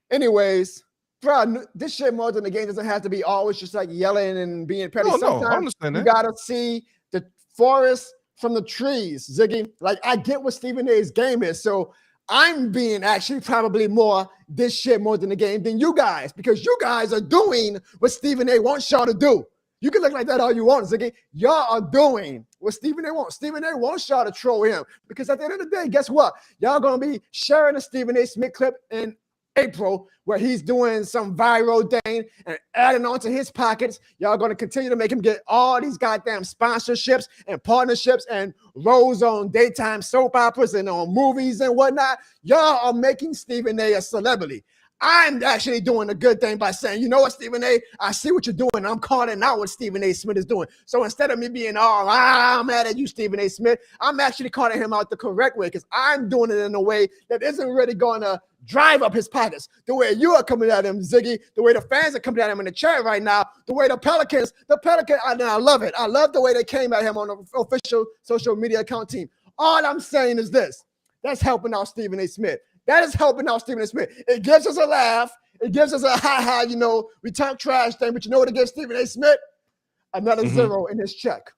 Anyways. Bro, this shit more than the game doesn't have to be always just like yelling and being petty. No, I understand that. You gotta see the forest from the trees, Ziggy. Like, I get what Stephen A's game is, so I'm being actually probably more this shit more than the game than you guys, because you guys are doing what Stephen A wants y'all to do. You can look like that all you want, Ziggy. Y'all are doing what Stephen A wants. Stephen A wants y'all to troll him, because at the end of the day, guess what? Y'all gonna be sharing a Stephen A Smith clip in April, where he's doing some viral thing and adding on to his pockets. Y'all going to continue to make him get all these goddamn sponsorships and partnerships and roles on daytime soap operas and on movies and whatnot. Y'all are making Stephen A celebrity. I'm actually doing a good thing by saying, you know what, Stephen A., I see what you're doing. And I'm calling out what Stephen A. Smith is doing. So instead of me being all, I'm mad at you, Stephen A. Smith, I'm actually calling him out the correct way because I'm doing it in a way that isn't really going to drive up his pockets. The way you are coming at him, Ziggy, the way the fans are coming at him in the chat right now, the way the Pelicans, I love it. I love the way they came at him on the official social media account team. All I'm saying is this. That's helping out Stephen A. Smith. That is helping out Stephen A. Smith. It gives us a laugh. It gives us a ha-ha, we talk trash thing, but you know what it gives Stephen A. Smith? Another zero in his check.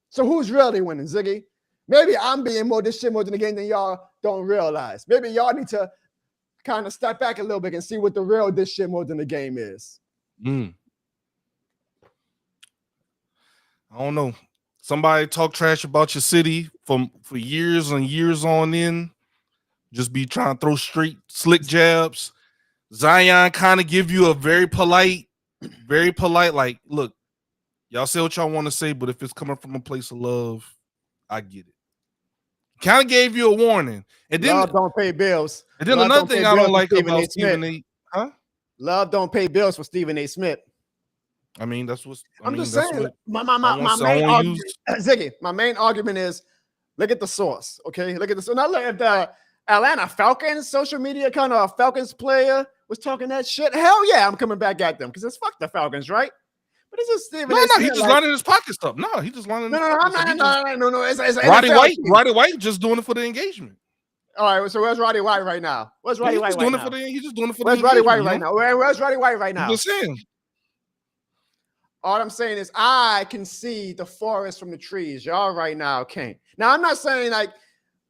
So who's really winning, Ziggy? Maybe I'm being more this shit more than the game than y'all don't realize. Maybe y'all need to kind of step back a little bit and see what the real this shit more than the game is. I don't know. Somebody talk trash about your city for years and years on end. Just be trying to throw slick jabs. Zion kind of give you a very polite, like, look, y'all say what y'all want to say, but if it's coming from a place of love, I get it. Kind of gave you a warning. And then love don't pay bills. And then another thing I don't like about Stephen A. Love don't pay bills for Stephen A. Smith. I mean, that's what I'm just saying. My main argument, Ziggy, my main argument is look at the source. Okay, look at the source. Now look at the Atlanta Falcons social media kind of a Falcons player was talking that shit. Hell yeah, I'm coming back at them because it's fuck the Falcons, right? But it's just Stephen. No, he just lining his pockets up. No, he just lining. No. It's Roddy White just doing it for the engagement. All right, so where's Roddy White right now? Where's Roddy White right now? He's just doing it for the engagement. Where's Roddy White right now? Where's Roddy White right now? I'm just saying. All I'm saying is I can see the forest from the trees. Y'all right now can't. Now, I'm not saying like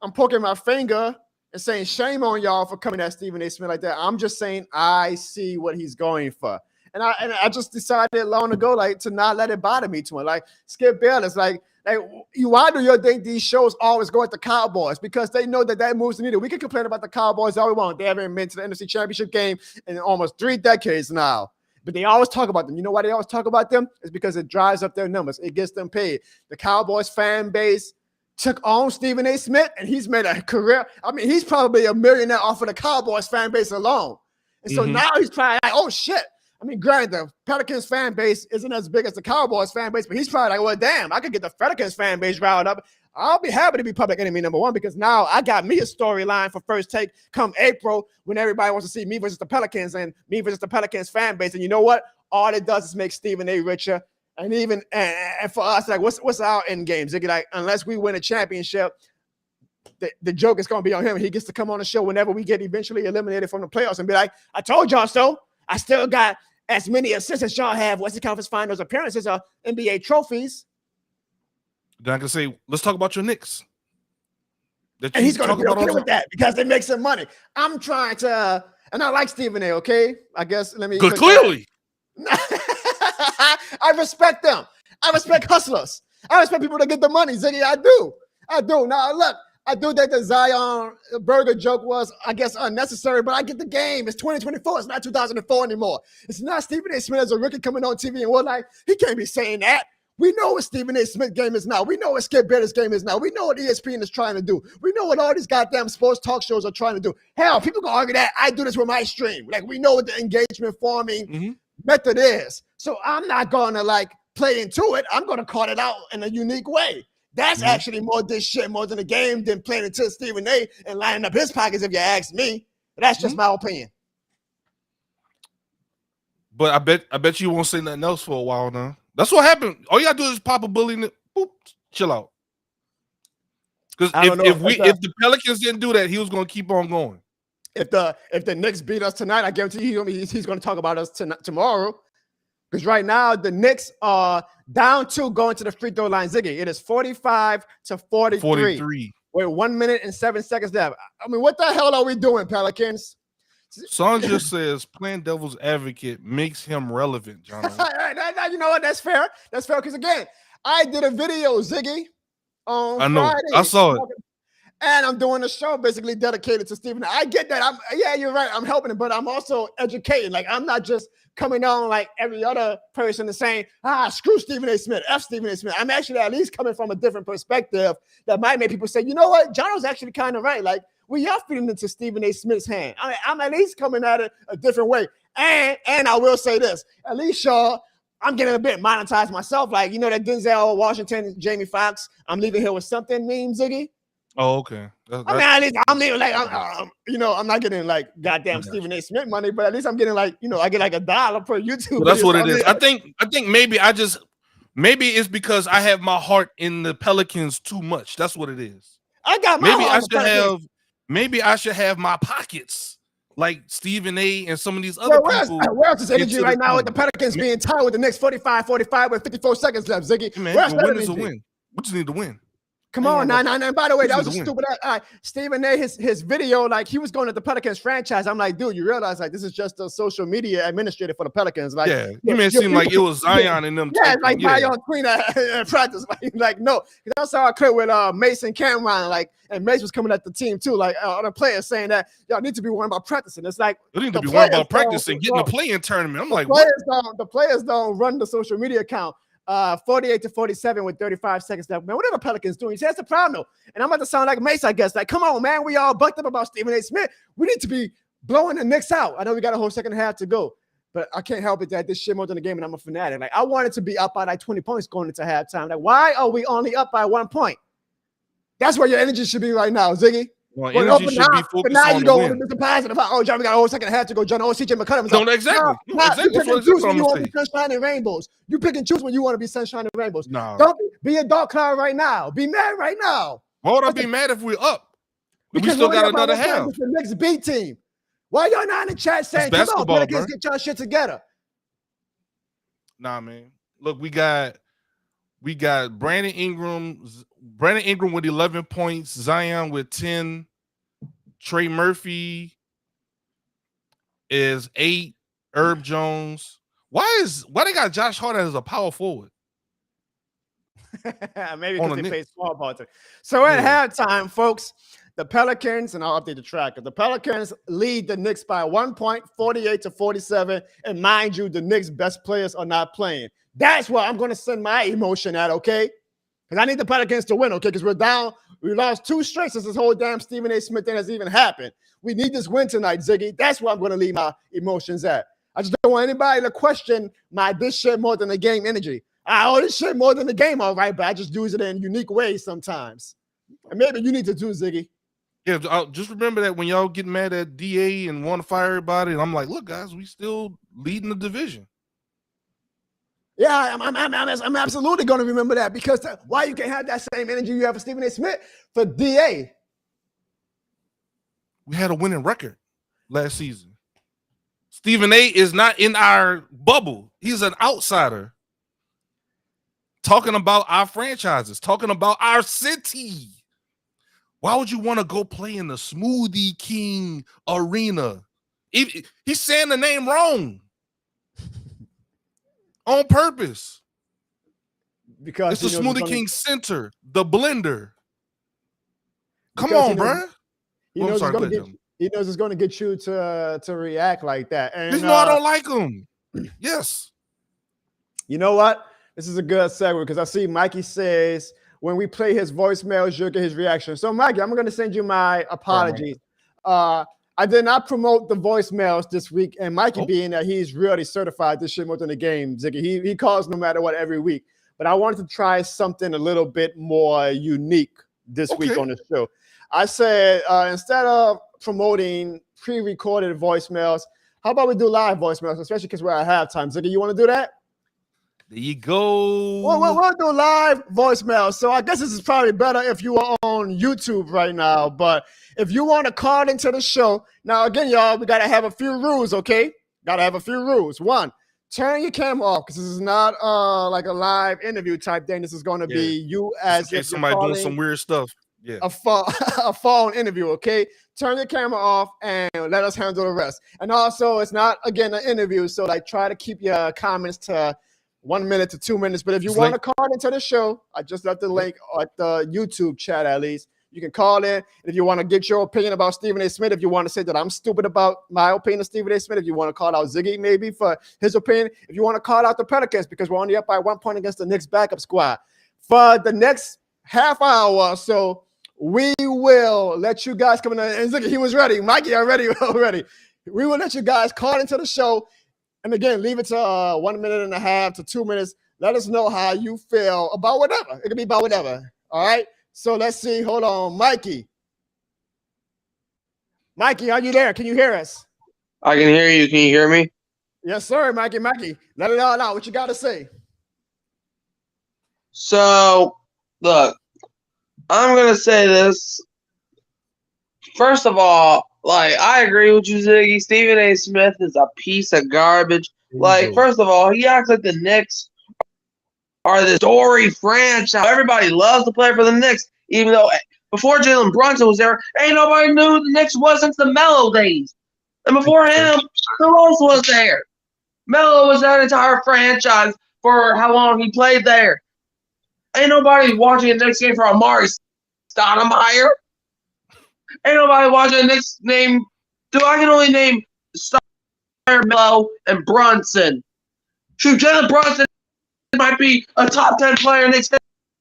I'm poking my finger and saying shame on y'all for coming at Stephen A. Smith like that. I'm just saying I see what he's going for. And I just decided long ago like to not let it bother me too much. Like Skip Bayless, like why do you think these shows always go at the Cowboys? Because they know that moves the needle. We can complain about the Cowboys all we want. They haven't been to the NFC Championship game in almost 3 decades now. But they always talk about them. You know why they always talk about them? It's because it drives up their numbers. It gets them paid. The Cowboys fan base took on Stephen A. Smith, and he's made a career. I mean, he's probably a millionaire off of the Cowboys fan base alone. And so now he's probably like, oh, shit. I mean, granted, the Pelicans fan base isn't as big as the Cowboys fan base, but he's probably like, well, damn, I could get the Pelicans fan base riled up. I'll be happy to be public enemy number 1 because now I got me a storyline for First Take come April when everybody wants to see me versus the Pelicans and me versus the Pelicans fan base. And you know what? All it does is make Stephen A. richer. And even and for us, like, what's our end game? Ziggy, like, unless we win a championship, the joke is going to be on him. He gets to come on the show whenever we get eventually eliminated from the playoffs and be like, I told y'all so. I still got as many assists as y'all have Western Conference Finals appearances or NBA trophies. Then I can say, let's talk about your Knicks. And he's going to be okay with that because they make some money. I'm trying to, and I like Stephen A., okay? I guess, let me. Good, clearly. I respect them. I respect hustlers. I respect people that get the money, Ziggy. I do. Now, look, I do think the Zion burger joke was, I guess, unnecessary, but I get the game. It's 2024. It's not 2004 anymore. It's not Stephen A. Smith as a rookie coming on TV and we're like, he can't be saying that. We know what Stephen A. Smith game is now. We know what Skip Bayless game is now. We know what ESPN is trying to do. We know what all these goddamn sports talk shows are trying to do. Hell, people can argue that I do this with my stream. Like, we know what the engagement farming method is. So I'm not going to, like, play into it. I'm going to call it out in a unique way. That's actually more this shit, more than the game, than playing into Stephen A. and lining up his pockets, if you ask me. But that's just my opinion. But I bet you won't say nothing else for a while now. That's what happened. All you gotta do is pop a bully and boop, chill out. Because if the Pelicans didn't do that, he was gonna keep on going. If the Knicks beat us tonight, I guarantee you he's gonna talk about us tomorrow. Because right now the Knicks are down 2 going to the free throw line. Ziggy, it is 45-43. 43. With 1 minute and 7 seconds left. I mean, what the hell are we doing, Pelicans? Sandra says playing devil's advocate makes him relevant, John. You know what? That's fair. That's fair. Because again, I did a video, Ziggy, on Friday. I saw it. And I'm doing a show basically dedicated to Stephen. I get that. You're right. I'm helping him, but I'm also educating. Like, I'm not just coming on like every other person and saying, screw Stephen A. Smith, F Stephen A. Smith. I'm actually at least coming from a different perspective that might make people say, you know what? John was actually kind of right. Like, We are feeding into Stephen A. Smith's hand. I'm at least coming at it a different way. And I will say this, at least, Shaw, I'm getting a bit monetized myself. Like, you know, that Denzel Washington, Jamie Foxx, I'm leaving here with something meme, Ziggy. Oh, okay. At least I'm leaving like, I'm not getting like goddamn Stephen A. Smith money, but at least I'm getting like, I get like $1 per YouTube. Well, that's what it is. I think maybe it's because I have my heart in the Pelicans too much. That's what it is. I got my heart. Maybe I should have my pockets like Stephen A. and some of these other people. Where's this energy right now with the Pelicans being tied with the Knicks 45-45 with 54 seconds left, Ziggy? Man, win is a win. We just need to win. Come on, 999. By the way, that was a stupid. Stephen A. His video, like he was going at the Pelicans franchise. I'm like, dude, you realize like this is just a social media administrator for the Pelicans. Like, yeah, you made it seem like it was Zion and them. Yeah, like Zion Queen at practice. Like no, I saw a clip with Mason Cameron, like, and Mace was coming at the team too, like other players saying that y'all need to be worried about practicing. It's like you need to be worried about practicing, getting the play-in tournament. I'm like, the players don't run the social media account. 48-47 with 35 seconds left. Man, what are the Pelicans doing? See, that's the problem, though. And I'm about to sound like Mace, I guess. Like, come on, man. We all bucked up about Stephen A. Smith. We need to be blowing the Knicks out. I know we got a whole second half to go, but I can't help it that this shit more than the game, and I'm a fanatic. Like, I wanted to be up by like 20 points going into halftime. Like, why are we only up by 1 point? That's where your energy should be right now, Ziggy. Well, energy should be focused on the win. But now you go with the positive. Oh, John, we got a whole second half to go. John, CJ McCollum. No, exactly. You pick and choose when you want to be sunshine and rainbows. You pick and choose when you want to be sunshine and rainbows. No. Don't be a dark cloud right now. Be mad right now. Why would I be mad if we're up? Because we still got another half. The next B team. Why y'all not in the chat saying, come on, Pelicans, get y'all shit together? Nah, man. Look, we got Brandon Ingram with 11 points, Zion with 10. Trey Murphy is 8. Herb Jones. Why they got Josh Hart as a power forward? Maybe because they play small ball. So at halftime, folks, the Pelicans, and I'll update the tracker. The Pelicans lead the Knicks by 1 point, 48-47. And mind you, the Knicks' best players are not playing. That's where I'm going to send my emotion at, okay? Because I need the Pelicans to win, okay? Because we're down. We lost 2 straight since this whole damn Stephen A. Smith thing has even happened. We need this win tonight, Ziggy. That's where I'm going to leave my emotions at. I just don't want anybody to question my this shit more than the game energy. This shit more than the game, all right, but I just do it in unique ways sometimes. And maybe you need to do, Ziggy. Yeah, just remember that when y'all get mad at DA and want to fire everybody, and I'm like, look, guys, we still leading the division. Yeah, I'm absolutely going to remember that because why you can't have that same energy you have for Stephen A. Smith for DA? We had a winning record last season. Stephen A. is not in our bubble. He's an outsider. Talking about our franchises, talking about our city. Why would you want to go play in the Smoothie King Arena? He's saying the name wrong. On purpose. Because it's the Smoothie King Center, the blender. Come on, bro. He knows it's going to get you to react like that. And I don't like him. Yes. You know what? This is a good segue because I see Mikey says when we play his voicemails, you'll get his reaction. So, Mikey, I'm going to send you my apologies. I did not promote the voicemails this week, and Mikey being that he's really certified this shit more than the game, Ziggy. He calls no matter what every week. But I wanted to try something a little bit more unique this week on the show. I said instead of promoting pre-recorded voicemails, how about we do live voicemails, especially because we're at halftime. Ziggy, you want to do that? There you go. We'll do live voicemails. So I guess this is probably better if you are on YouTube right now. But if you want to call into the show, now again, y'all, we got to have a few rules, okay? Got to have a few rules. 1, turn your camera off because this is not like a live interview type thing. This is going to be you as if somebody doing some weird stuff. Yeah, a phone interview, okay? Turn your camera off and let us handle the rest. And also, it's not, again, an interview, so like try to keep your comments to 1 minute to 2 minutes. But if you want to call into the show, I just left the link at the YouTube chat at least. You can call in. If you want to get your opinion about Stephen A. Smith, if you want to say that I'm stupid about my opinion of Stephen A. Smith, if you want to call out Ziggy maybe for his opinion, if you want to call out the Pelicans because we're only up by 1 point against the Knicks backup squad. For the next half hour or so, we will let you guys come in. And look, he was ready. Mikey already. We will let you guys call into the show. And again, leave it to 1 minute and a half to 2 minutes. Let us know how you feel about whatever. It can be about whatever. All right. So let's see. Hold on, Mikey. Mikey, are you there? Can you hear us? I can hear you. Can you hear me? Yes, sir, Mikey. Mikey, let it all out. What you got to say? So, look, I'm going to say this. First of all, like, I agree with you, Ziggy. Stephen A. Smith is a piece of garbage. Like, first of all, he acts like the Knicks are the story franchise. Everybody loves to play for the Knicks, even though before Jalen Brunson was there, ain't nobody knew who the Knicks was since the Melo days. And before him, who else was there? Melo was that entire franchise for how long he played there. Ain't nobody watching a Knicks game for Amari Stoudemire. Ain't nobody watching a Knicks name. Dude, I can only name Stoudemire, Melo, and Brunson. Shoot, Jalen Brunson might be a top 10 player in Knicks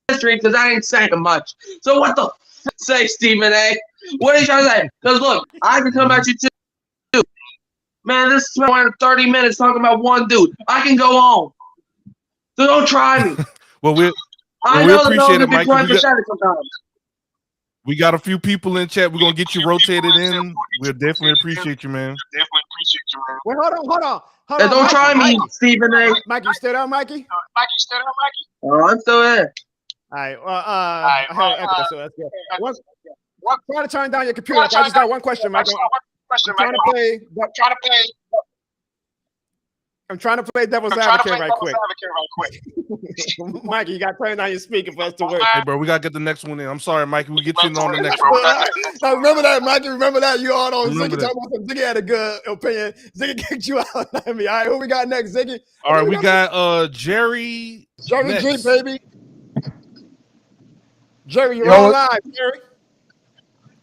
history because I ain't saying much. So what the say, Stephen A? What are you trying to say? Because look, I can come at you too. Man, this is 30 minutes talking about one dude. I can go on. So don't try me. I appreciate it, Mike. We got a few people in chat. We're gonna get you rotated in. We'll definitely appreciate you, man. Wait, hold on. Don't Mikey, try me, Stephen A. Mikey, you still there, Mikey? Oh, I'm still there. All right. I heard echo, so that's good. Try to turn down your computer. I just got one question, Mike. I'm trying to play devil's advocate right quick. Mikey, you got to turn down your speaker for us to work. Hey, bro, we got to get the next one in. I'm sorry, Mikey. We'll get you in on the next one. I remember that, Mikey. Remember that? You all on Ziggy talking about some Ziggy had a good opinion. Ziggy kicked you out. I mean, all right, who we got next, Ziggy? All right, we got Jerry. Jerry G, baby. Jerry, you're on live, Jerry.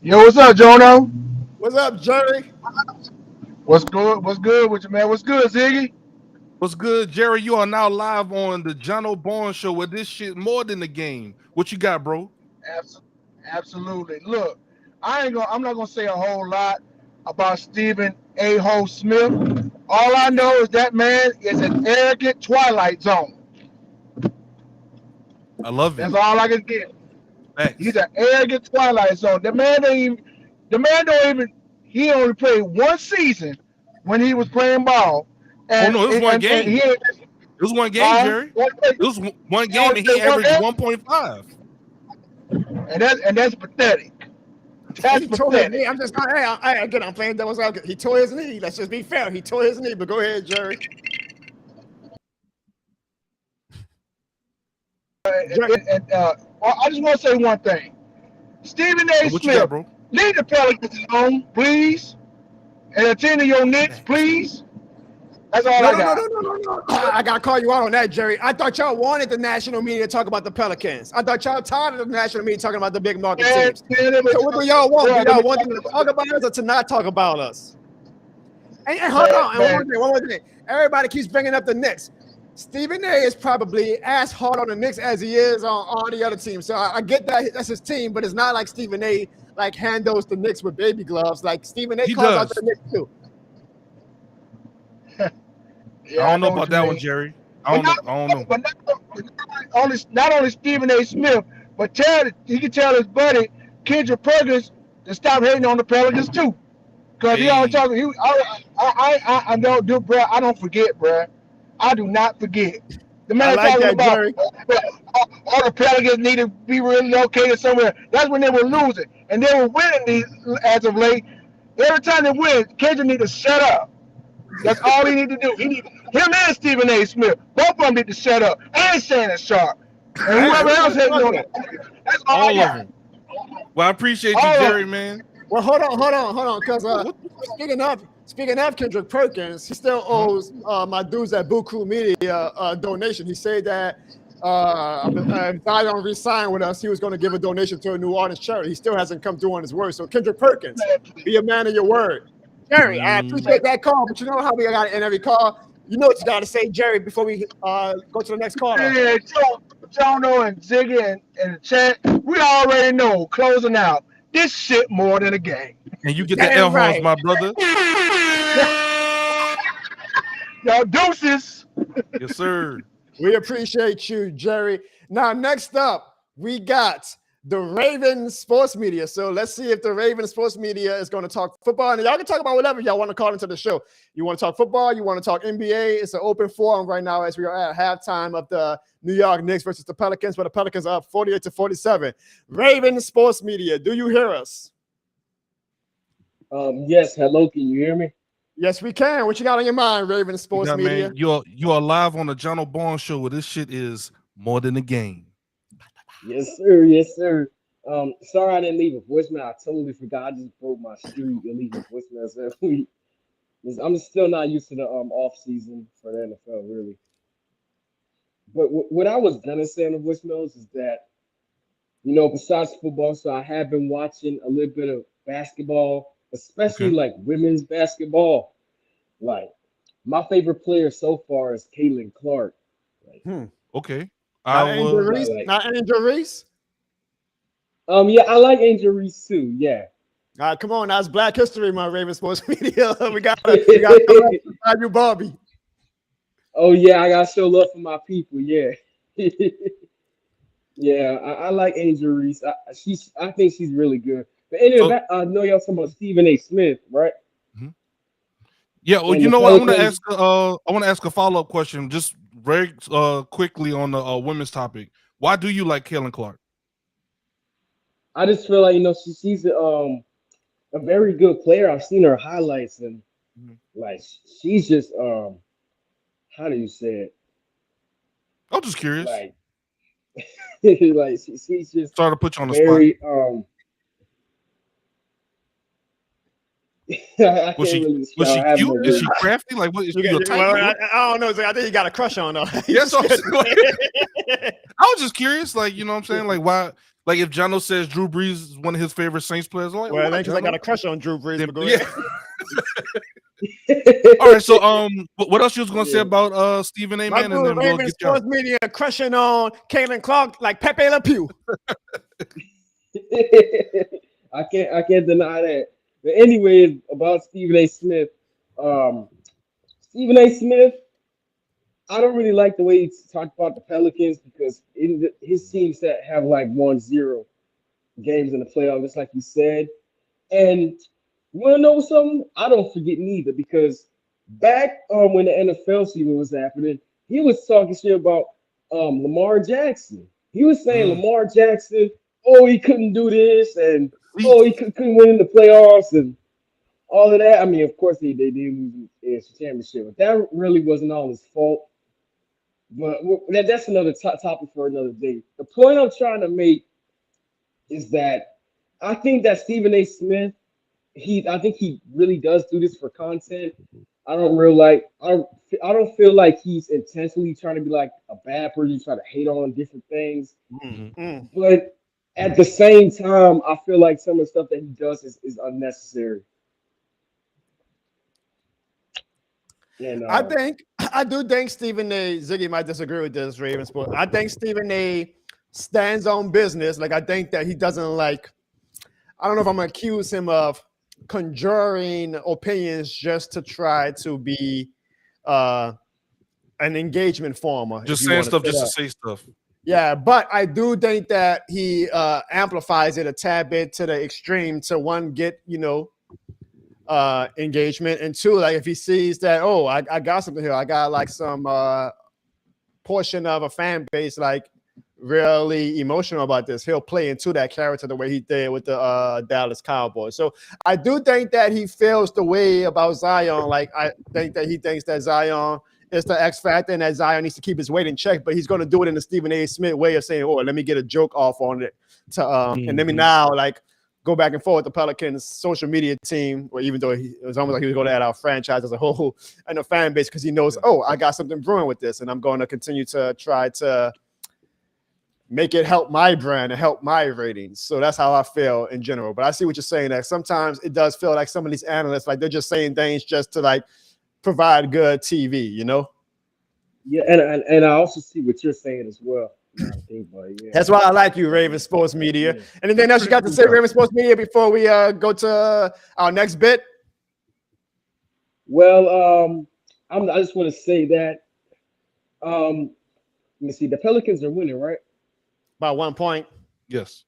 Yo, what's up, Jono? What's up, Jerry? What's good? What's good with you, man? What's good, Ziggy? What's good, Jerry? You are now live on the John O'Born Show with this shit more than the game. What you got, bro? Absolutely. Look, I'm not gonna say a whole lot about Stephen A. Ho Smith. All I know is that man is an arrogant Twilight Zone. I love it. That's all I can get. Thanks. He's an arrogant Twilight Zone. The man don't even. He only played one season when he was playing ball. And, it was one game. It was one game, Jerry. It was one game, and he averaged 1.5. And that's pathetic. That's pathetic. I'm just again. I'm playing devil's advocate. He tore his knee. Let's just be fair. He tore his knee. But go ahead, Jerry. I just want to say one thing. Stephen A. Smith, leave the Pelicans alone, please, and attend to your Knicks, please. That's all I got. No. I got to call you out on that, Jerry. I thought y'all wanted the national media to talk about the Pelicans. I thought y'all tired of the national media talking about the big market teams. So what do y'all want? Do y'all want them to talk about us or to not talk about us? And hold on. And one more thing. Everybody keeps bringing up the Knicks. Stephen A. is probably as hard on the Knicks as he is on all the other teams. So I get that that's his team, but it's not like Stephen A. like handles the Knicks with baby gloves. Like Stephen A. calls out the Knicks too. Yeah, I don't know about that one, Jerry. I don't know. But not only Stephen A. Smith, but he can tell his buddy Kendrick Perkins to stop hating on the Pelicans too. Because he always talking. I don't do, bro. I don't forget, bro. I do not forget. The man talking about all the Pelicans need to be relocated somewhere. That's when they were losing, and they were winning these as of late. Every time they win, Kendrick need to shut up. That's all he need to do. Him and Stephen A. Smith, both of them need to shut up. And Shannon Sharp. And whoever else has on it. That's all of them. Well, I appreciate you, Jerry, man. Well, hold on. Because speaking of Kendrick Perkins, he still owes my dudes at Boo Crew Media a donation. He said that if I don't resign with us, he was going to give a donation to a New Orleans charity. He still hasn't come through on his word. So Kendrick Perkins, be a man of your word. Jerry, I appreciate that call, but you know how we got it in every call? You know what you got to say, Jerry, before we go to the next caller. Yeah, Jono and Ziggy and the chat, we already know, closing out, this shit more than a game. And you get the air horns, my brother. Y'all deuces. Yes, sir. We appreciate you, Jerry. Now, next up, we got the Raven Sports Media. So let's see if the Raven Sports Media is going to talk football. And y'all can talk about whatever y'all want to call into the show. You want to talk football? You want to talk NBA? It's an open forum right now as we are at halftime of the New York Knicks versus the Pelicans, where the Pelicans are up 48-47. Raven Sports Media, do you hear us? Yes. Hello. Can you hear me? Yes, we can. What you got on your mind, Raven Sports Media? Man, you are live on the John O'Barn show where this shit is more than a game. Yes, sir. Yes, sir. Sorry I didn't leave a voicemail. I totally forgot. I just broke my streak and leaving voicemails every week. I'm still not used to the off season for the NFL, really. But what I was gonna say in the voicemails is that, besides football, so I have been watching a little bit of basketball, especially like women's basketball. Like my favorite player so far is Caitlin Clark. Like, Okay. Not Angel Reese? Yeah, I like Angel Reese too. Yeah. All right, come on. That's Black History, my Raven Sports Media. we got you, Bobby. Oh yeah, I gotta show love for my people. Yeah. Yeah, I like Angel Reese. I think she's really good. But anyway, I know y'all talking about Stephen A. Smith, right? Yeah, well, And you the know what? Pelicans- I want to ask a follow-up question, just very quickly on the women's topic. Why do you like Caitlin Clark? I just feel like she's a very good player. I've seen her highlights and like she's just how do you say it? I'm just curious. Like like she's just Sorry to put you on the very spot. I Was she can't really cute? describe Is she crafty? Like what is she a type? I don't know. I think you got a crush on her. Yes, I was just curious. Like, you know what I'm saying? Like, why? Like, if Jono says Drew Brees is one of his favorite Saints players, I'm like, well, because I got a crush on Drew Brees. All right, so what else you was gonna say about Stephen A. Man, and then we'll get Sports Media crushing on Caitlin Clark like Pepe Le Pew. I can't deny that. But anyway, about Stephen A. Smith. Stephen A. Smith, I don't really like the way he talked about the Pelicans because his teams that have like 1-0 games in the playoffs, just like you said. And you want to know something? I don't forget neither because back when the NFL season was happening, he was talking shit about Lamar Jackson. He was saying Lamar Jackson, he couldn't do this, and he couldn't win in the playoffs, and all of that. I mean, of course, they did lose the championship, but that really wasn't all his fault. But that's another topic for another day. The point I'm trying to make is that I think that Stephen A. Smith, I think he really does do this for content. I don't feel like he's intentionally trying to be like a bad person, trying to hate on different things. But at the same time, I feel like some of the stuff that he does is unnecessary. And, I do think Stephen A. Ziggy might disagree with this, Ravens, but I think Stephen A. stands on business. Like, I think that he doesn't I don't know if I'm gonna accuse him of conjuring opinions just to try to be an engagement farmer. Just saying stuff just to say stuff. Yeah, but I do think that he amplifies it a tad bit to the extreme to one, get engagement, and two, like if he sees that, I got something here, I got like some portion of a fan base like really emotional about this, he'll play into that character the way he did with the Dallas Cowboys. So I do think that he feels the way about Zion. Like I think that he thinks that Zion is the X factor and that Zion needs to keep his weight in check, but he's going to do it in the Stephen A. Smith way of saying, let me get a joke off on it to and let me now go back and forth with the Pelicans social media team, or even though it was almost like he was going to add our franchise as a whole and the fan base, because he knows, I got something brewing with this, and I'm going to continue to try to make it help my brand and help my ratings. So that's how I feel in general. But I see what you're saying, that sometimes it does feel like some of these analysts, like they're just saying things just to provide good TV, you know? Yeah, and I also see what you're saying as well. Now I think about it, yeah. That's why I like you, Raven Sports Media. Yeah. Anything else you got to say, Raven Sports Media, before we go to our next bit? Well, I just want to say that let me see. The Pelicans are winning, right? By 1 point. Yes.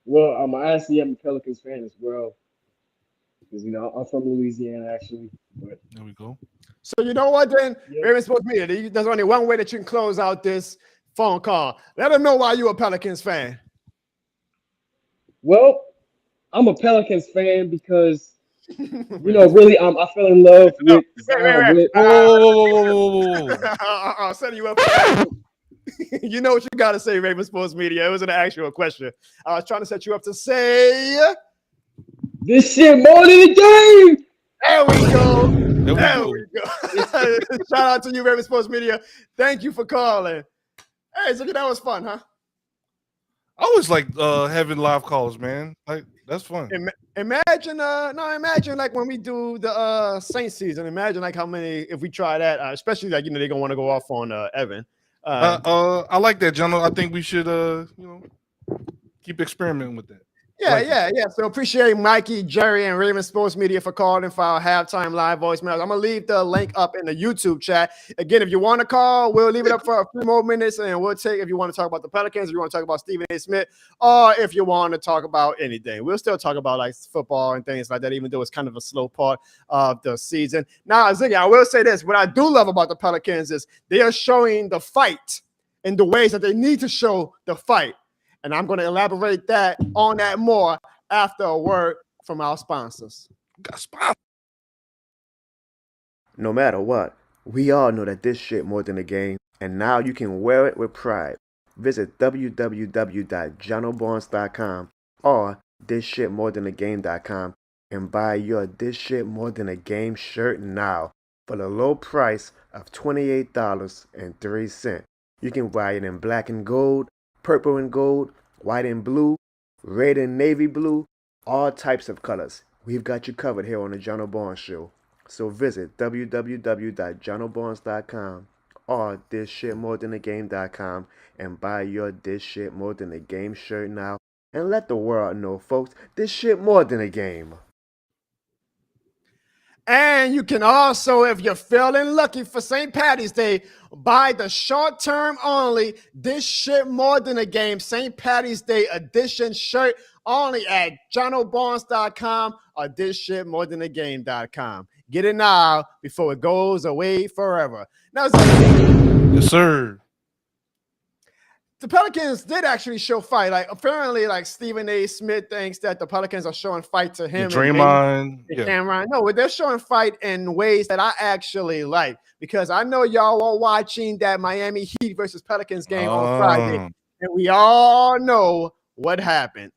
Well, I actually am a Pelicans fan as well because I'm from Louisiana actually. But There we go. So you know what then, yeah. Raven Sports Media, there's only one way that you can close out this phone call. Let them know why you're a Pelicans fan. Well, I'm a Pelicans fan because really, I fell in love with Zion. I'll set you up. You know what you got to say, Raven Sports Media. It was an actual question. I was trying to set you up to say this shit more than a game. There we go. There we go. Shout out to you, Raven Sports Media. Thank you for calling. Hey, Ziggy, that was fun, huh? I always like having live calls, man. Like that's fun. Imagine like when we do the Saints season. Imagine like how many if we try that, especially like they're gonna want to go off on Evan. I like that, General. I think we should keep experimenting with that. Yeah. So appreciate Mikey, Jerry, and Raven Sports Media for calling for our halftime live voicemails. I'm gonna leave the link up in the YouTube chat. Again, if you want to call, we'll leave it up for a few more minutes, and we'll take if you want to talk about the Pelicans, if you want to talk about Stephen A. Smith, or if you want to talk about anything. We'll still talk about like football and things like that, even though it's kind of a slow part of the season. Now, Ziggy, I will say this: what I do love about the Pelicans is they are showing the fight in the ways that they need to show the fight. And I'm going to elaborate on that more after a word from our sponsors. No matter what, we all know that this shit more than a game, and now you can wear it with pride. Visit www.johnobonds.com or thisshitmorethanagame.com and buy your This Shit More Than a Game shirt now for the low price of $28.03. You can buy it in black and gold, purple and gold, white and blue, red and navy blue, all types of colors. We've got you covered here on the John O'Barnes Show. So visit www.johnobonds.com or thisshitmorethanagame.com and buy your This Shit More Than a Game shirt now and let the world know, folks, this shit more than a game. And you can also, if you're feeling lucky for St. Patty's Day, buy the short-term only This Shit More Than a Game St. Patty's Day edition shirt only at johnobonds.com or thisshitmorethanagame.com. Get it now before it goes away forever. Now, yes, sir. The Pelicans did actually show fight. Like apparently, like Stephen A. Smith thinks that the Pelicans are showing fight to him. Draymond, Cameron. No, they're showing fight in ways that I actually like because I know y'all are watching that Miami Heat versus Pelicans game on Friday, and we all know what happened.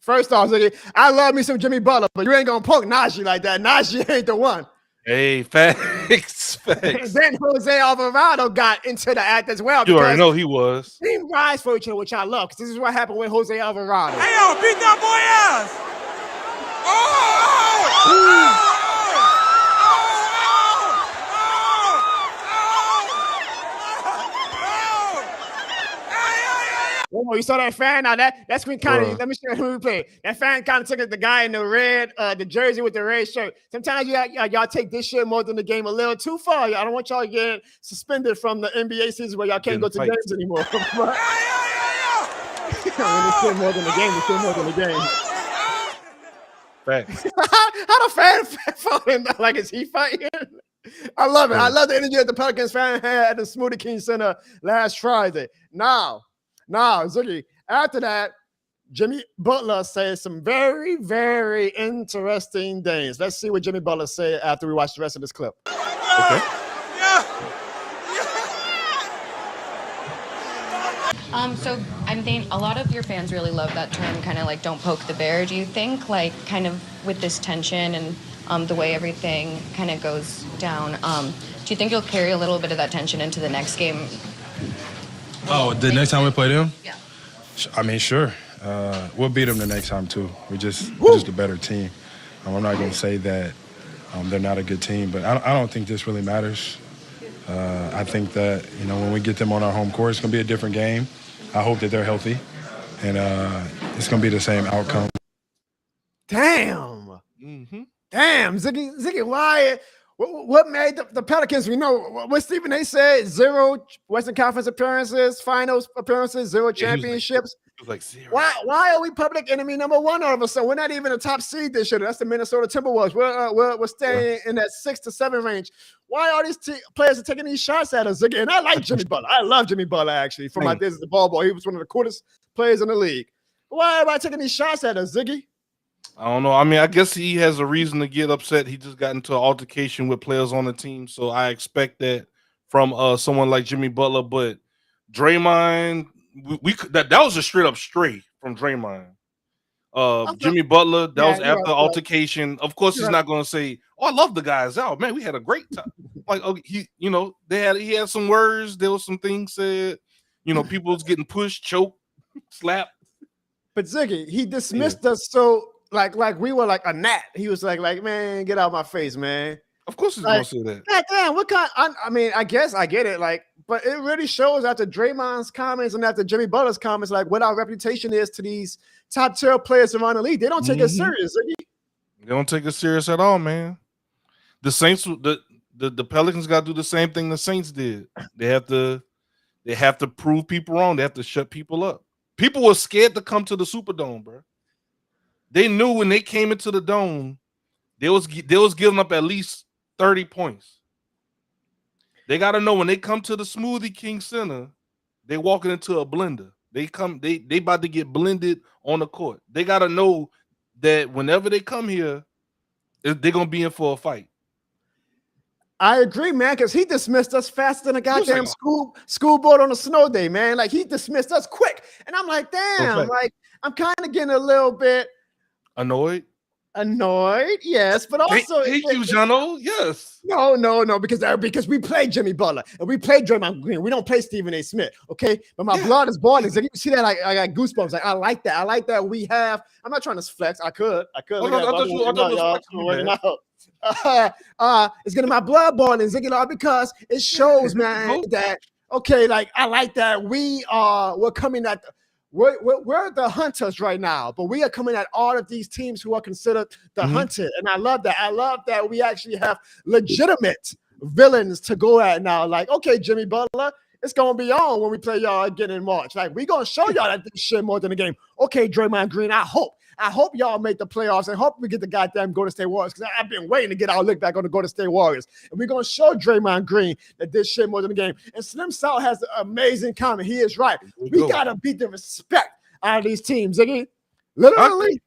First off, I love me some Jimmy Butler, but you ain't gonna poke Najee like that. Najee ain't the one. Hey, facts. Then Jose Alvarado got into the act as well. You already know he was. Team rise for each other, which I love, because this is what happened with Jose Alvarado. Hey, yo, beat that boy ass! Oh, you saw that fan? Now that's been kind of. Let me show you who we play. That fan kind of took the guy in the red, the jersey with the red shirt. Sometimes y'all take this shit more than the game a little too far. I don't want y'all getting suspended from the NBA season where y'all can't go to games anymore. When it's still more than the game, it's still more than the game. Facts. How the fan falling like is he fighting? I love it. I love the energy that the Pelicans fan had at the Smoothie King Center last Friday. Now, Ziggy, after that, Jimmy Butler said some very, very interesting things. Let's see what Jimmy Butler said after we watch the rest of this clip. Okay. So I'm thinking a lot of your fans really love that term, kind of like "don't poke the bear." Do you think, like, kind of with this tension and the way everything kind of goes down, do you think you'll carry a little bit of that tension into the next game? Oh, the next time we play them? Yeah. I mean, sure. We'll beat them the next time too. We're just a better team. I'm not going to say that they're not a good team, but I don't think this really matters. I think that, when we get them on our home court, it's going to be a different game. I hope that they're healthy, and it's going to be the same outcome. Damn. Mm-hmm. Damn, Ziggy, why? What made the Pelicans? We know what Stephen A. said: 0 Western Conference appearances, finals appearances, 0 championships. It was like 0. Why are we public enemy number 1 all of a sudden? We're not even a top seed this year. That's the Minnesota Timberwolves. We're staying in that 6 to 7 range. Why are these players are taking these shots at us, Ziggy? And I like Jimmy Butler. I love Jimmy Butler, actually. From my days as the ball boy, he was one of the coolest players in the league. Why are everybody taking these shots at us, Ziggy? I don't know. I mean, I guess he has a reason to get upset. He just got into an altercation with players on the team, so I expect that from someone like Jimmy Butler. But Draymond, that was a straight up stray from Draymond. Jimmy Butler, that was after altercation. Of course, he's not going to say, "Oh, I love the guys out, man. We had a great time." Like, he had some words. There was some things said. People was getting pushed, choked, slapped. But Ziggy, he dismissed us so. Like we were like a gnat. He was like, man, get out of my face, man. Of course he's gonna say that. God damn, what kind? I mean, I guess I get it. But it really shows after Draymond's comments and after Jimmy Butler's comments, what our reputation is to these top tier players around the league. They don't take it serious. They don't take it serious at all, man. The Saints, the Pelicans got to do the same thing the Saints did. They have to prove people wrong. They have to shut people up. People were scared to come to the Superdome, bro. They knew when they came into the dome, they was giving up at least 30 points. They got to know when they come to the Smoothie King Center, they walking into a blender. They about to get blended on the court. They got to know that whenever they come here, they're gonna be in for a fight. I agree, man, because he dismissed us faster than a goddamn school board on a snow day, man. He dismissed us quick, and I'm like, damn, I'm kind of getting a little bit. Annoyed, yes, but also thank you, Jono. Yes, no, because we played Jimmy Butler and we played Draymond Green. We don't play Stephen A. Smith, okay? But my blood is boiling. So you see that I got goosebumps. I like that. I like that we have. I'm not trying to flex. I could. I thought it's getting my blood boiling, Ziggy, because it shows, man, that I like that we're coming at. We're the hunters right now, but we are coming at all of these teams who are considered the hunted, and I love that. I love that we actually have legitimate villains to go at now. Jimmy Butler, it's gonna be on when we play y'all again in March. We're gonna show y'all that this shit more than a game. Okay, Draymond Green, I hope y'all make the playoffs and hope we get the goddamn Golden State Warriors, because I've been waiting to get our look back on the Golden State Warriors. And we're going to show Draymond Green that this shit more than a game. And Slim South has an amazing comment. He is right. We got to beat the respect out of these teams. Literally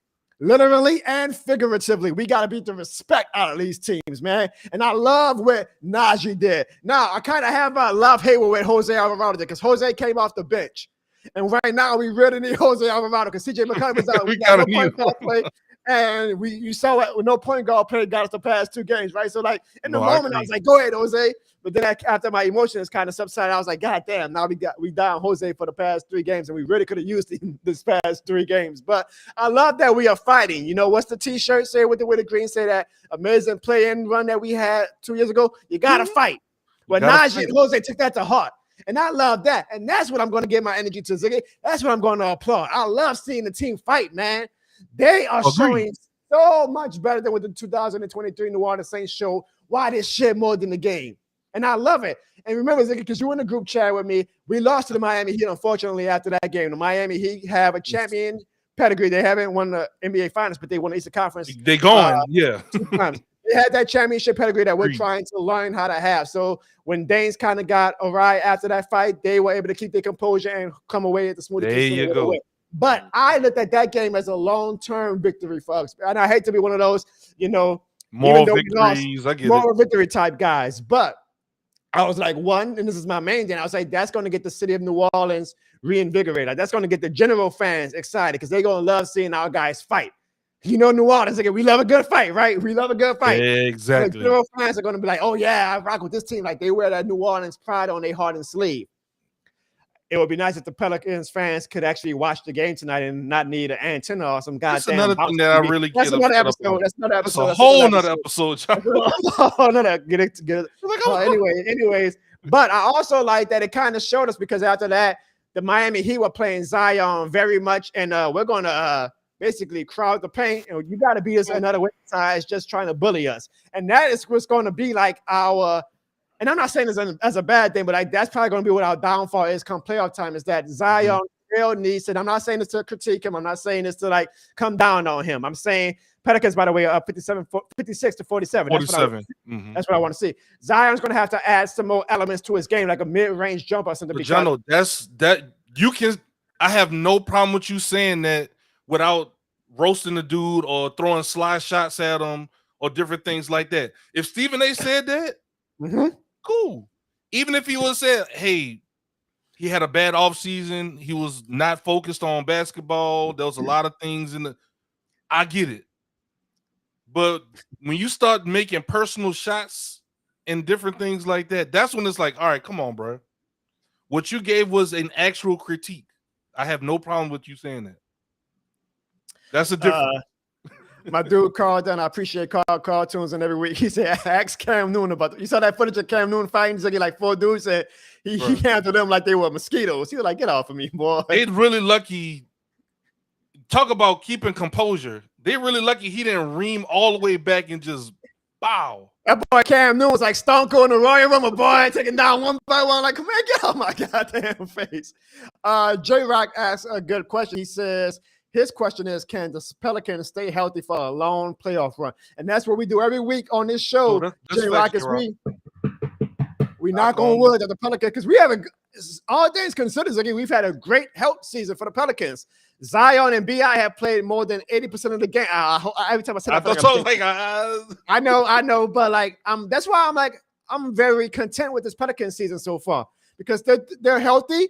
and figuratively. We got to beat the respect out of these teams, man. And I love what Najee did. Now, I kind of have a love-hate with Jose Alvarado because Jose came off the bench. And right now, we really need Jose Alvarado because CJ McCollum was out. We got no point guard play, and you saw it with no point guard play got us the past 2 games, right? So, in the moment, I was like, "Go ahead, Jose." But then after my emotions kind of subsided, I was like, "God damn!" Now we down Jose for the past 3 games, and we really could have used him this past 3 games. But I love that we are fighting. What's the T-shirt say with the green? Say that amazing play-in run that we had 2 years ago. You gotta fight. But Najee and Jose took that to heart. And I love that. And that's what I'm going to give my energy to, Ziggy. That's what I'm going to applaud. I love seeing the team fight, man. They are showing so much better than with the 2023 New Orleans Saints show why this shit more than the game. And I love it. And remember, Ziggy, because you were in the group chat with me, we lost to the Miami Heat, unfortunately, after that game. The Miami Heat have a champion pedigree. They haven't won the NBA Finals, but they won the Eastern Conference. They going, 2 times. They had that championship pedigree that we're trying to learn how to have. So when Danes kind of got awry after that fight, they were able to keep their composure and come away at the Smoothie. There you go. But I looked at that game as a long-term victory, folks. And I hate to be one of those, moral victories. I get moral victory type guys. But I was like, one, and this is my main thing, I was like, that's going to get the city of New Orleans reinvigorated. That's going to get the general fans excited because they're going to love seeing our guys fight. New Orleans, we love a good fight, right? We love a good fight. Exactly. The general fans are going to be like, oh, yeah, I rock with this team. They wear that New Orleans pride on their heart and sleeve. it would be nice if the Pelicans fans could actually watch the game tonight and not need an antenna or some That's goddamn. another thing that I really That's get another upset episode. about. That's another That's episode. a whole nother episode. Anyways, but I also like that it kind of showed us, because after that, the Miami Heat were playing Zion very much, and we're going to basically crowd the paint, and you got to beat us another way besides just trying to bully us. And that is what's going to be like our, and I'm not saying this as a bad thing, but that's probably going to be what our downfall is come playoff time, is that Zion real needs it. I'm not saying this to critique him. I'm not saying this to like come down on him. I'm saying Pelicans, by the way, are 56 to 47. 47. That's what I want to see. Zion's going to have to add some more elements to his game, like a mid-range jumper or something. John, I have no problem with you saying that without roasting the dude or throwing slide shots at him or different things like that. If Stephen A said that, cool. Even if he would have said, hey, he had a bad offseason, he was not focused on basketball, there was a lot of things I get it. But when you start making personal shots and different things like that, that's when it's like, all right, come on, bro. What you gave was an actual critique. I have no problem with you saying that. That's a difference. My dude Carl Dunn, I appreciate Carl tunes in every week. He said, ask Cam Newton about you saw that footage of Cam Newton fighting like 4 dudes, said he handled them like they were mosquitoes. He was like, get off of me, boy. They're really lucky. Talk about keeping composure. They're really lucky he didn't ream all the way back and just bow. That boy Cam Newton was like Stone Cold in the Royal Rumble, boy, taking down one by one. Like, come on, get out my goddamn face. J-Rock asks a good question. He says, his question is, can the Pelicans stay healthy for a long playoff run? And that's what we do every week on this show. J-Rock is we knock on wood at the Pelicans, because we have all things considered, again, we've had a great health season for the Pelicans. Zion and B.I. have played more than 80% of the game. Every time I say that, I know, but like, that's why I'm very content with this Pelicans season so far, because they're healthy.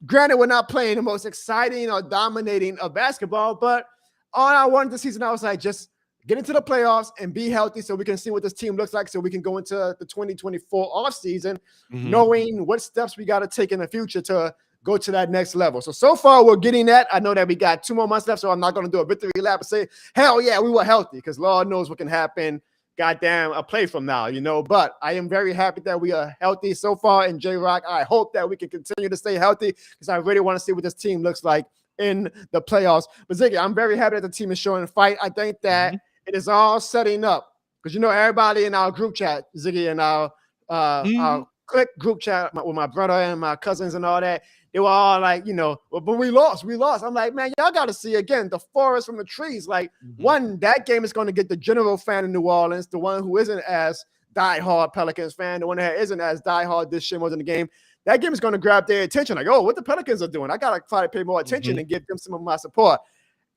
Granted, we're not playing the most exciting or dominating of basketball, but all I wanted this season, I was like, just get into the playoffs and be healthy so we can see what this team looks like, so we can go into the 2024 offseason knowing what steps we got to take in the future to go to that next level. So far, we're getting that. I know that we got 2 more months left, so I'm not going to do a victory lap and say, hell yeah, we were healthy, because Lord knows what can happen goddamn a play from now, but I am very happy that we are healthy so far. And J-Rock, I hope that we can continue to stay healthy, because I really want to see what this team looks like in the playoffs. But Ziggy, I'm very happy that the team is showing fight. I think that it is all setting up, because everybody in our group chat, Ziggy, and our click group chat with my brother and my cousins and all that, they were all like, but we lost. I'm like, man, y'all got to see again the forest from the trees. Like, one, that game is going to get the general fan in New Orleans, the one who isn't as diehard Pelicans fan, the one that isn't as diehard this shit more than the game. That game is going to grab their attention. Like, oh, what the Pelicans are doing. I got to try to pay more attention and give them some of my support.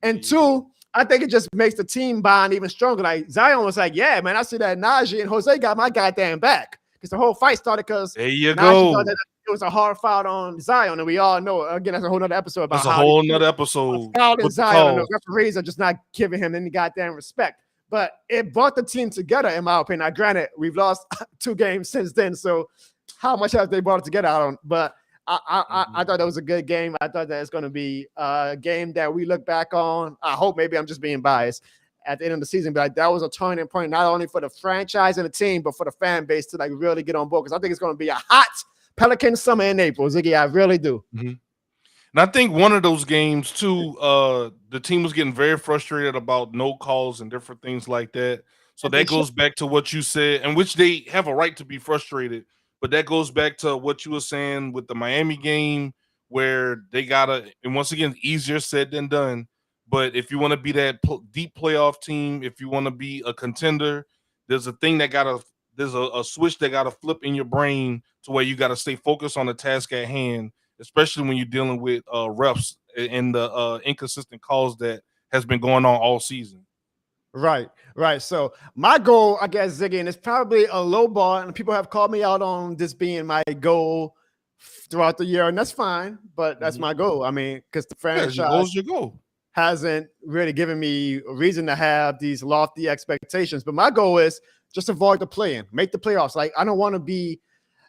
And 2, I think it just makes the team bond even stronger. Like, Zion was like, yeah, man, I see that Najee and Jose got my goddamn back. Because the whole fight started because there you go. It was a hard foul on Zion, and we all know, again, that's a whole nother episode about that's a whole nother episode. Foul in Zion, and the referees are just not giving him any goddamn respect. But it brought the team together, in my opinion. Now, granted, we've lost 2 games since then, so how much have they brought it together? I don't. But I thought that was a good game. I thought that it's going to be a game that we look back on. I hope, maybe I'm just being biased at the end of the season, but that was a turning point, not only for the franchise and the team, but for the fan base to really get on board, because I think it's going to be a hot Pelican summer in April, Ziggy. I really do. And I think one of those games too, the team was getting very frustrated about no calls and different things like that. So that goes back to what you said, and which they have a right to be frustrated. But that goes back to what you were saying with the Miami game, where they gotta, and once again, easier said than done. But if you want to be that deep playoff team, if you want to be a contender, there's a thing that there's a switch that got to flip in your brain to where you got to stay focused on the task at hand, especially when you're dealing with refs and the inconsistent calls that has been going on all season. Right. So my goal, I guess, Ziggy, and it's probably a low bar, and people have called me out on this being my goal throughout the year, and that's fine, but that's my goal. I mean, because the franchise your goal hasn't really given me a reason to have these lofty expectations. But my goal is just avoid the play-in, make the playoffs. Like, I don't want to be,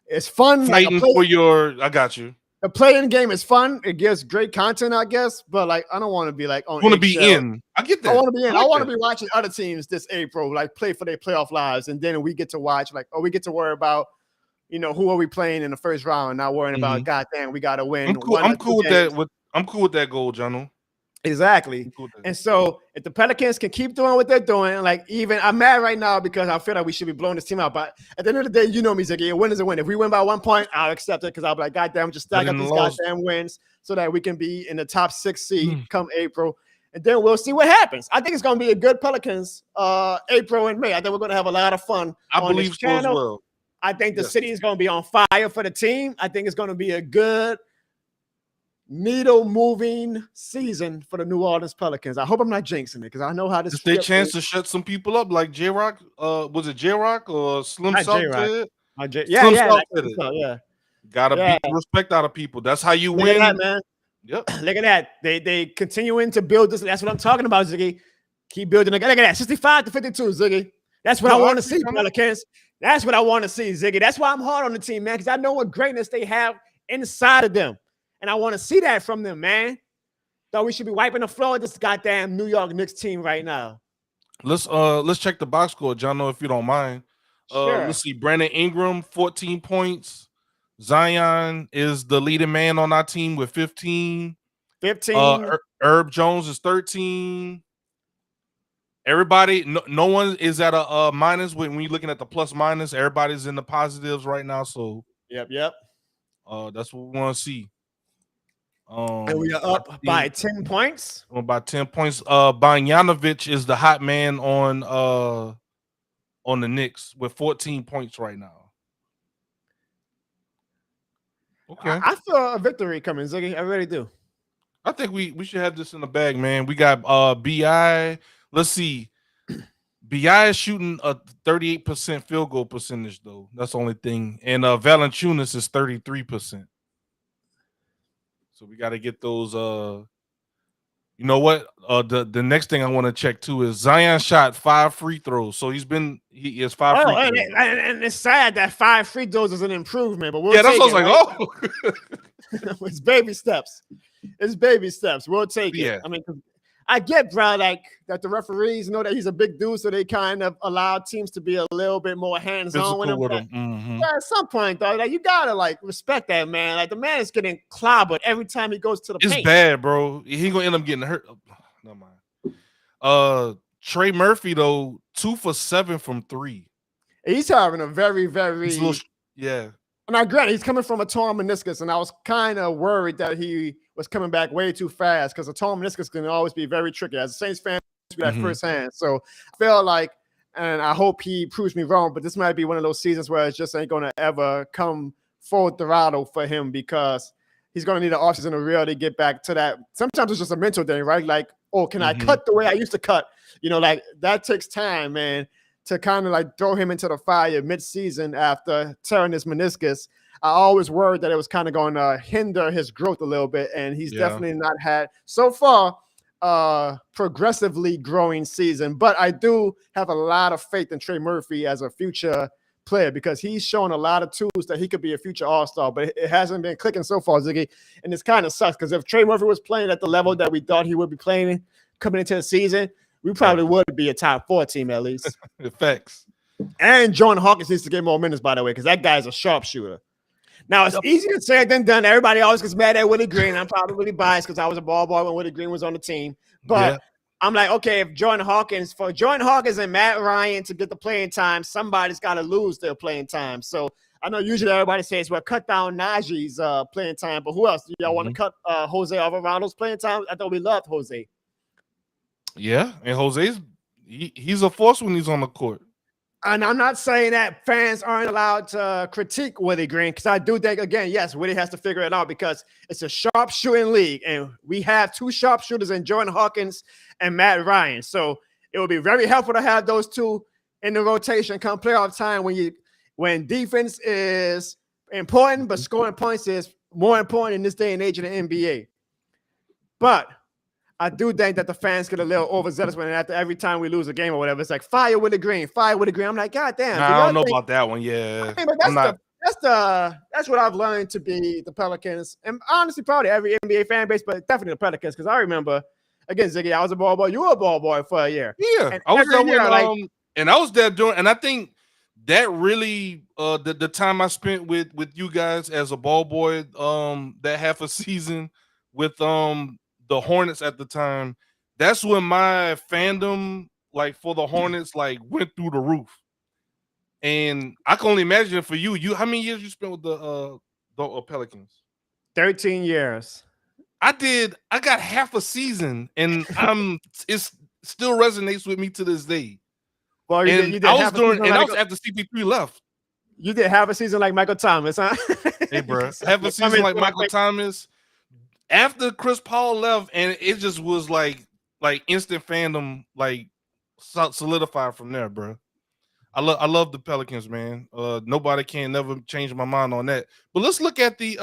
it's fun. Fighting for your, I got you. the playing game is fun. It gives great content, I guess. But like, I don't want to be like on. Want to be in? I get that. I want to be in. I want that. to be watching other teams this April, like play for their playoff lives, and then we get to watch like, we get to worry about, who are we playing in the first round, not worrying about, goddamn, we got to win. I'm cool with that. I'm cool with that goal, Jono. Exactly. Cool and so if the Pelicans can keep doing what they're doing, like I'm mad right now because I feel like we should be blowing this team out. But at the end of the day, you know me, Ziggy, a win is a win. If we win by 1 point, I'll accept it because I'll be like, goddamn, just stack up these goddamn wins so that we can be in the top 6 seed come April. And then we'll see what happens. I think it's going to be a good Pelicans April and May. I think we're going to have a lot of fun. I believe so as well. I think the city is going to be on fire for the team. I think it's going to be a good needle-moving season for the New Orleans Pelicans. I hope I'm not jinxing it because I know how this. It's their chance to shut some people up, like J-Rock. Was it J-Rock or Slim South said? Yeah. Gotta beat the respect out of people. That's how you win. Look at that, man. Yep. Look at that. They continuing to build this. That's what I'm talking about, Ziggy. Keep building. Look at that. 65-52, Ziggy. That's what I want to see, Pelicans. That's what I want to see, Ziggy. That's why I'm hard on the team, man, because I know what greatness they have inside of them. And I want to see that from them, man. Thought we should be wiping the floor with this goddamn New York Knicks team right now. Let's check the box score, John, if you don't mind. Sure. Let's see. Brandon Ingram, 14 points. Zion is the leading man on our team with 15. Herb Jones is 13. Everybody, no one is at a minus when you're looking at the plus minus. Everybody's in the positives right now. So yep. That's what we want to see. And we are up by 10 points. By 10 points. Bogdanovic is the hot man on the Knicks with 14 points right now. Okay. I feel a victory coming, Ziggy. I really do. I think we should have this in the bag, man. We got BI. Let's see. BI is shooting a 38% field goal percentage, though. That's the only thing. And Valanciunas is 33%. So we got to get those. You know what? The next thing I want to check too is Zion shot 5 free throws. So he has 5 free throws. And it's sad that 5 free throws is an improvement, but that's what I was like, it's baby steps. It's baby steps. We'll take it. Yeah. I mean, I get, bro, like that the referees know that he's a big dude, so they kind of allow teams to be a little bit more hands-on with him. Yeah, at some point, though, like you gotta like respect that man. Like the man is getting clobbered every time he goes to the paint. It's bad, bro. He gonna end up getting hurt. Oh, never mind. Trey Murphy though, 2 for 7 from 3. He's having a very, very yeah. And I grant he's coming from a torn meniscus, and I was kind of worried that he was coming back way too fast because a torn meniscus can always be very tricky. As a Saints fan, we got firsthand. So I feel like, and I hope he proves me wrong, but this might be one of those seasons where it just ain't going to ever come full throttle for him because he's going to need an offseason to really get back to that. Sometimes it's just a mental thing, right? Like, oh, can I cut the way I used to cut? You know, like that takes time, man, to kind of like throw him into the fire mid-season after tearing his meniscus. I always worried that it was kind of going to hinder his growth a little bit, and he's definitely not had so far progressively growing season. But I do have a lot of faith in Trey Murphy as a future player because he's shown a lot of tools that he could be a future all-star, but it hasn't been clicking so far, Ziggy, and it's kind of sucks because if Trey Murphy was playing at the level that we thought he would be playing coming into the season, we probably would be a top 4 team at least. Facts. And Jordan Hawkins needs to get more minutes, by the way, because that guy's a sharpshooter. Now, it's easier said than done. Everybody always gets mad at Willie Green. I'm probably really biased because I was a ball boy when Willie Green was on the team. But I'm like, okay, if Jordan Hawkins and Matt Ryan to get the playing time, somebody's got to lose their playing time. So I know usually everybody says, well, cut down Najee's playing time. But who else? Do y'all want to cut Jose Alvarado's playing time? I thought we loved Jose. Yeah, and Jose's he's a force when he's on the court. And I'm not saying that fans aren't allowed to critique Willie Green because I do think, again, yes, Willie has to figure it out because it's a sharpshooting league, and we have 2 sharpshooters in Jordan Hawkins and Matt Ryan. So it would be very helpful to have those 2 in the rotation come playoff time when defense is important, but scoring points is more important in this day and age in the NBA. But I do think that the fans get a little overzealous when after every time we lose a game or whatever, it's like fire Willie Green, fire Willie Green. I'm like, God damn. I don't know about that one. Yeah, I mean, but that's what I've learned to be the Pelicans, and honestly, probably every NBA fan base, but definitely the Pelicans, because I remember, again, Ziggy, I was a ball boy, you were a ball boy for a year. Yeah, and I was there year, when and I was there during, and I think that really the time I spent with you guys as a ball boy, that half a season with the Hornets at the time, that's when my fandom like for the Hornets like went through the roof. And I can only imagine for you, how many years you spent with the Pelicans? 13 years. I got half a season, and it still resonates with me to this day. Well, I was after CP3 left. You did have a season like Michael Thomas, huh? Hey, bro, have a season like Michael Thomas. After Chris Paul left, and it just was like instant fandom, like solidified from there, bro. I love the Pelicans, man. Nobody can never change my mind on that. But let's look at the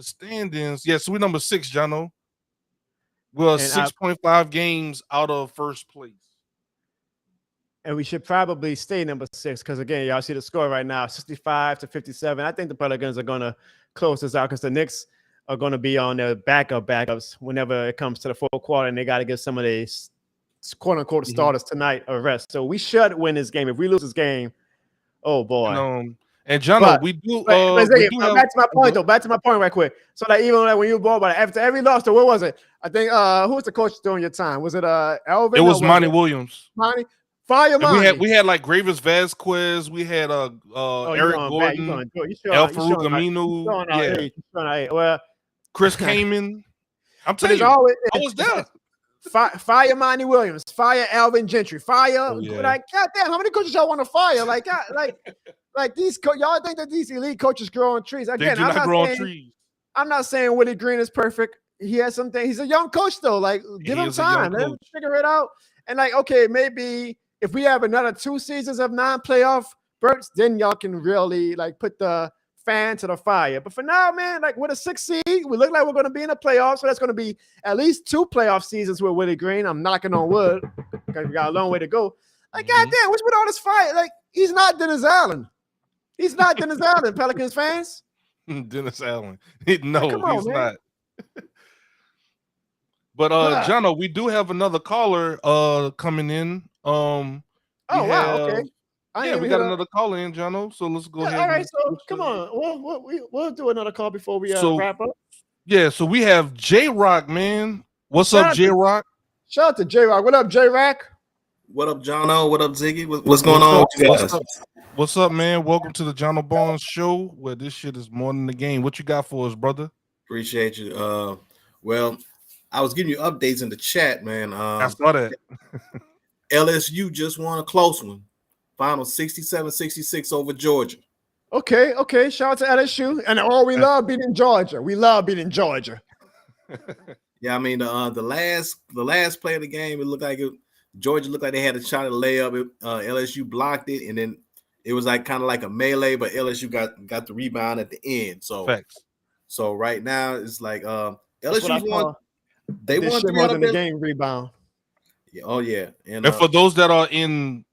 standings. Yeah, so we're number 6, Jono. We're 6.5 games out of first place. And we should probably stay number 6 because, again, y'all see the score right now, 65-57. I think the Pelicans are going to close this out because the Knicks are going to be on their backups whenever it comes to the fourth quarter, and they got to get some of these quote-unquote starters tonight a rest. So we should win this game. If we lose this game, oh, boy. And John, we do. Back to my point, though. Back to my point, right quick. So that even when you were ball, but after every loss, though, what was it? I think who was the coach during your time? Was it Elvin? It was Monty Williams. Monty, fire Monty. We had like Gravis Vasquez. We had Eric Gordon, El Farouk Aminu. Yeah. Well, Chris Kaman. I'm telling you, I was there. Fire Monty Williams, fire Alvin Gentry, fire. Like, goddamn, how many coaches y'all want to fire? Like these y'all think that these elite coaches grow on trees? Again, I'm not saying Willie Green is perfect. He has some things. He's a young coach though. Like, give him time. Let him figure it out. And like, okay, maybe if we have another 2 seasons of non-playoff berths, then y'all can really like put the fan to the fire. But for now, man, like with a 6 seed, we look like we're going to be in the playoffs. So that's going to be at least 2 playoff seasons with Willie Green. I'm knocking on wood because we got a long way to go. Like, goddamn, what's with all this fire? Like, he's not Dennis Allen. He's not Dennis Allen, Pelicans fans. Dennis Allen. No, he's not. But Jono, we do have another caller coming in. Wow, okay. We got another caller in, Jono. So let's go ahead. All right, so come on. We'll do another call before we wrap up. Yeah, so we have J-Rock, man. What's up, J-Rock? Shout out to J-Rock. What up, J-Rock? What up, Jono? What up, Ziggy? What's going on with you guys? What's up, man? Welcome to the Jono Barnes Show, where this shit is more than the game. What you got for us, brother? Appreciate you. Well, I was giving you updates in the chat, man. I saw that. LSU just won a close one. Final 67-66 over Georgia. Okay. Shout out to LSU. And we love beating Georgia. We love beating Georgia. Yeah, I mean the last play of the game, it looked like Georgia looked like they had a shot at a layup. LSU blocked it, and then it was like kind of like a melee, but LSU got the rebound at the end. So, so right now it's like LSU won. They won 3 out of the game rebound. Yeah, oh yeah, and for those that are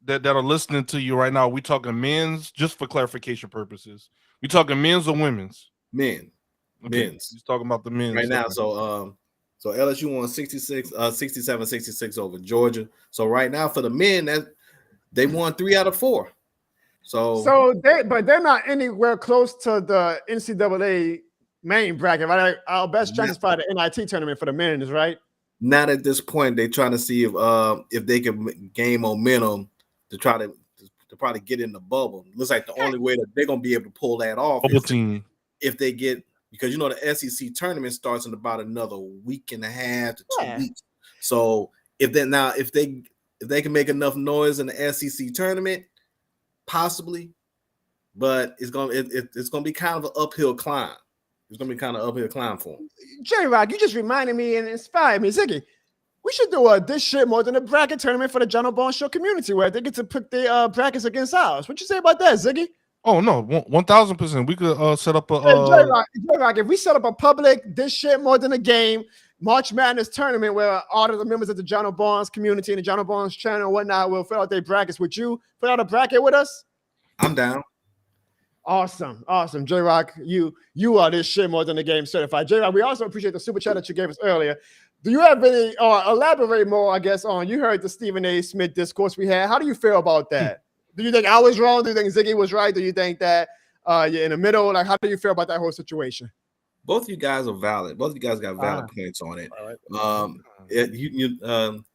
that are listening to you right now, we talking men's, just for clarification purposes. We talking men's or women's? Men. Okay. Men's. He's talking about the men's right now. So LSU won 67-66 over Georgia. So right now for the men, that they won 3 out of 4. So they're not anywhere close to the NCAA main bracket, right? Our best chance is probably the NIT tournament for the men, is right? Not at this point. They're trying to see if they can gain momentum to try to probably get in the bubble. Looks like the only way that they're gonna be able to pull that off is if they get, because the SEC tournament starts in about another week and a half to 2 weeks. So if they can make enough noise in the SEC tournament, possibly, but it's gonna be kind of an uphill climb. It's gonna be kind of uphill climb for him. J-Rock, you just reminded me and inspired me. Ziggy, we should do this shit more than a bracket tournament for the Jono Barnes Show community where they get to put their brackets against ours. What you say about that, Ziggy? Oh no, 1,000%. We could set up a J-Rock, if we set up a public this shit more than a game March Madness tournament where all of the members of the Jono Barnes community and the Jono Barnes channel and whatnot will fill out their brackets. Would you put out a bracket with us? I'm down. Awesome. J-Rock, you are this shit more than the game certified. J-Rock, we also appreciate the super chat that you gave us earlier. Do you have any, or elaborate more, I guess, on, you heard the Stephen A. Smith discourse we had. How do you feel about that? Do you think I was wrong? Do you think Ziggy was right? Do you think that you're in the middle? Like, how do you feel about that whole situation? Both of you guys are valid. Both of you guys got valid points on it.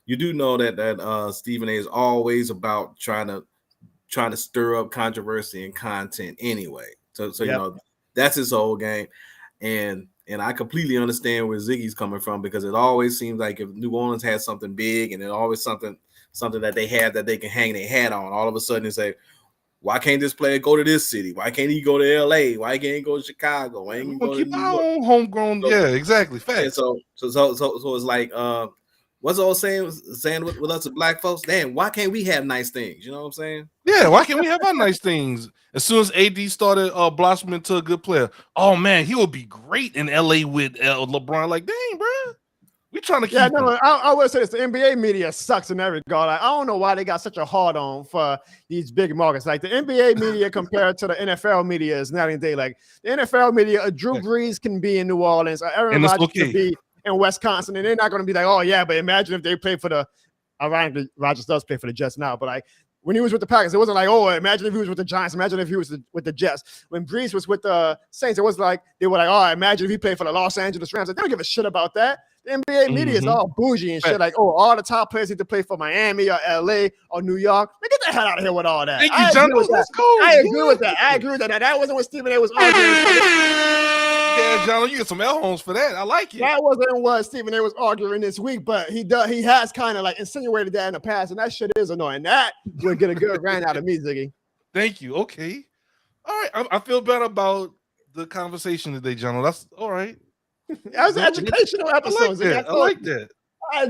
You do know that Stephen A. is always about trying to stir up controversy and content anyway. So you know, that's his whole game. And I completely understand where Ziggy's coming from, because it always seems like if New Orleans has something big and it always something that they have that they can hang their hat on, all of a sudden they say, why can't this player go to this city? Why can't he go to LA? Why can't he go to Chicago? Why ain't he go to New York? Homegrown? Yeah, exactly. Facts. So it's like what's the old saying with us black folks? Damn, why can't we have nice things? You know what I'm saying? Yeah, why can't we have our nice things? As soon as AD started blossoming into a good player, oh man, he would be great in LA with LeBron. Like, dang, bro, we trying to keep. Yeah, no, I would say this: the NBA media sucks in that regard. Like, I don't know why they got such a hard on for these big markets. Like the NBA media compared to the NFL media is night and day. Like the NFL media, Drew Brees can be in New Orleans, Aaron Rodgers can be in Wisconsin, and they're not going to be like, oh yeah, but imagine if they play for the. Ironically, Rodgers does play for the Jets now, but like. When he was with the Packers, it wasn't like, oh, imagine if he was with the Giants. Imagine if he was with the Jets. When Brees was with the Saints, it was like, they were like, oh, imagine if he played for the Los Angeles Rams. Like, they don't give a shit about that. The NBA media is all bougie and shit. Like, oh, all the top players need to play for Miami or LA or New York. Man, get the hell out of here with all that. Thank you, John. Let's go. I agree with that. That wasn't what Stephen A. was arguing. Yeah, John, you get some L homes for that. I like it. That wasn't what Stephen A. was arguing this week, but he has kind of like insinuated that in the past, and that shit is annoying. That would get a good rant out of me, Ziggy. Thank you. Okay. All right. I feel better about the conversation today, John. That's all right. That was an educational episode. I like that.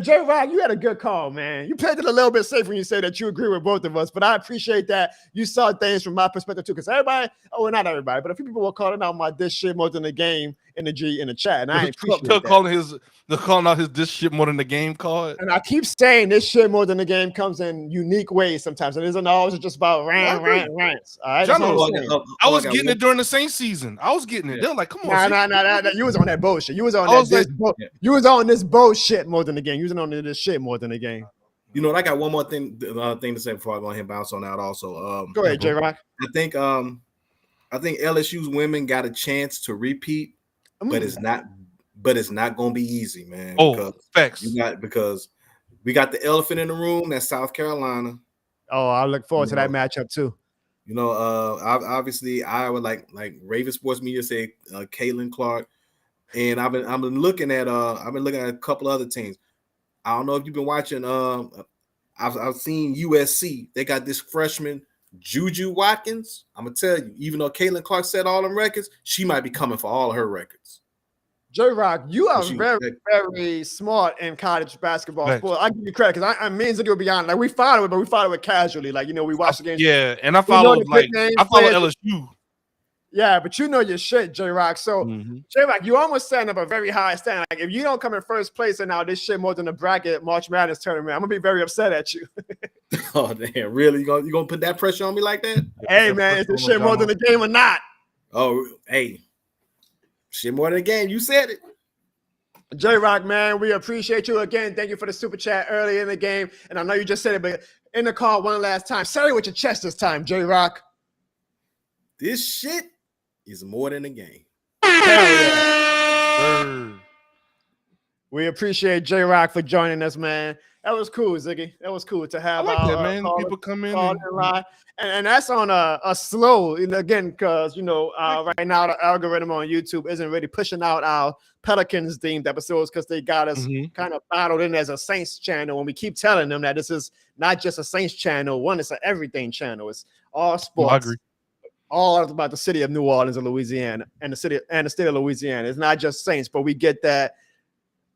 J-Rock, you had a good call, man. You played it a little bit safe when you say that you agree with both of us, but I appreciate that you saw things from my perspective too. Because everybody, not everybody, but a few people were calling out my this shit more than the game in the chat, and I appreciate that. They're calling out his this shit more than the game card. And I keep saying this shit more than the game comes in unique ways sometimes. It isn't always just about rants. All right, John, I was getting it during the same season. I was getting it. They're like, come on. Nah, you was on that bullshit. You was on you was on this bullshit more than the game. You was on this shit more than the game. You know, I got one more thing to say before I go ahead and bounce on out. Also, go ahead, J-Rock. I think LSU's women got a chance to repeat, but it's not going to be easy, man. Facts. Because we got the elephant in the room. That's South Carolina. Oh, I look forward to that matchup too. You know, obviously, I would like Raven Sports Media say Caitlin Clark, and I've been looking at a couple other teams. I don't know if you've been watching. I've seen USC. They got this freshman Juju Watkins. I'm gonna tell you, even though Caitlin Clark set all them records, she might be coming for all of her records. J-Rock, you are very, very smart in college basketball. Right. I give you credit because I mean, Ziggy will be honest. Like we follow it casually. Like, you know, we watch the games. Yeah, and I follow LSU. Yeah, but you know your shit, J-Rock. So, J-Rock, you almost setting up a very high standard. Like, if you don't come in first place and now this shit more than the bracket March Madness tournament, I'm gonna be very upset at you. Oh damn, really? You gonna put that pressure on me like that? Hey man, is this shit more than the game or not? Oh, hey. Shit more than the game. You said it. J-Rock, man, we appreciate you again. Thank you for the super chat early in the game. And I know you just said it, but in the call one last time. Say it with your chest this time, J-Rock. This shit is more than a game. Hell yeah. We appreciate J-Rock for joining us, man. That was cool, Ziggy. That was cool to have people come in and that's on a slow, again, because, you know, right now the algorithm on YouTube isn't really pushing out our Pelicans themed episodes because they got us kind of bottled in as a Saints channel, and we keep telling them that this is not just a Saints channel. One, it's an everything channel. It's all sports. I agree. All about the city of New Orleans and Louisiana and the state of Louisiana. It's not just Saints, but we get that.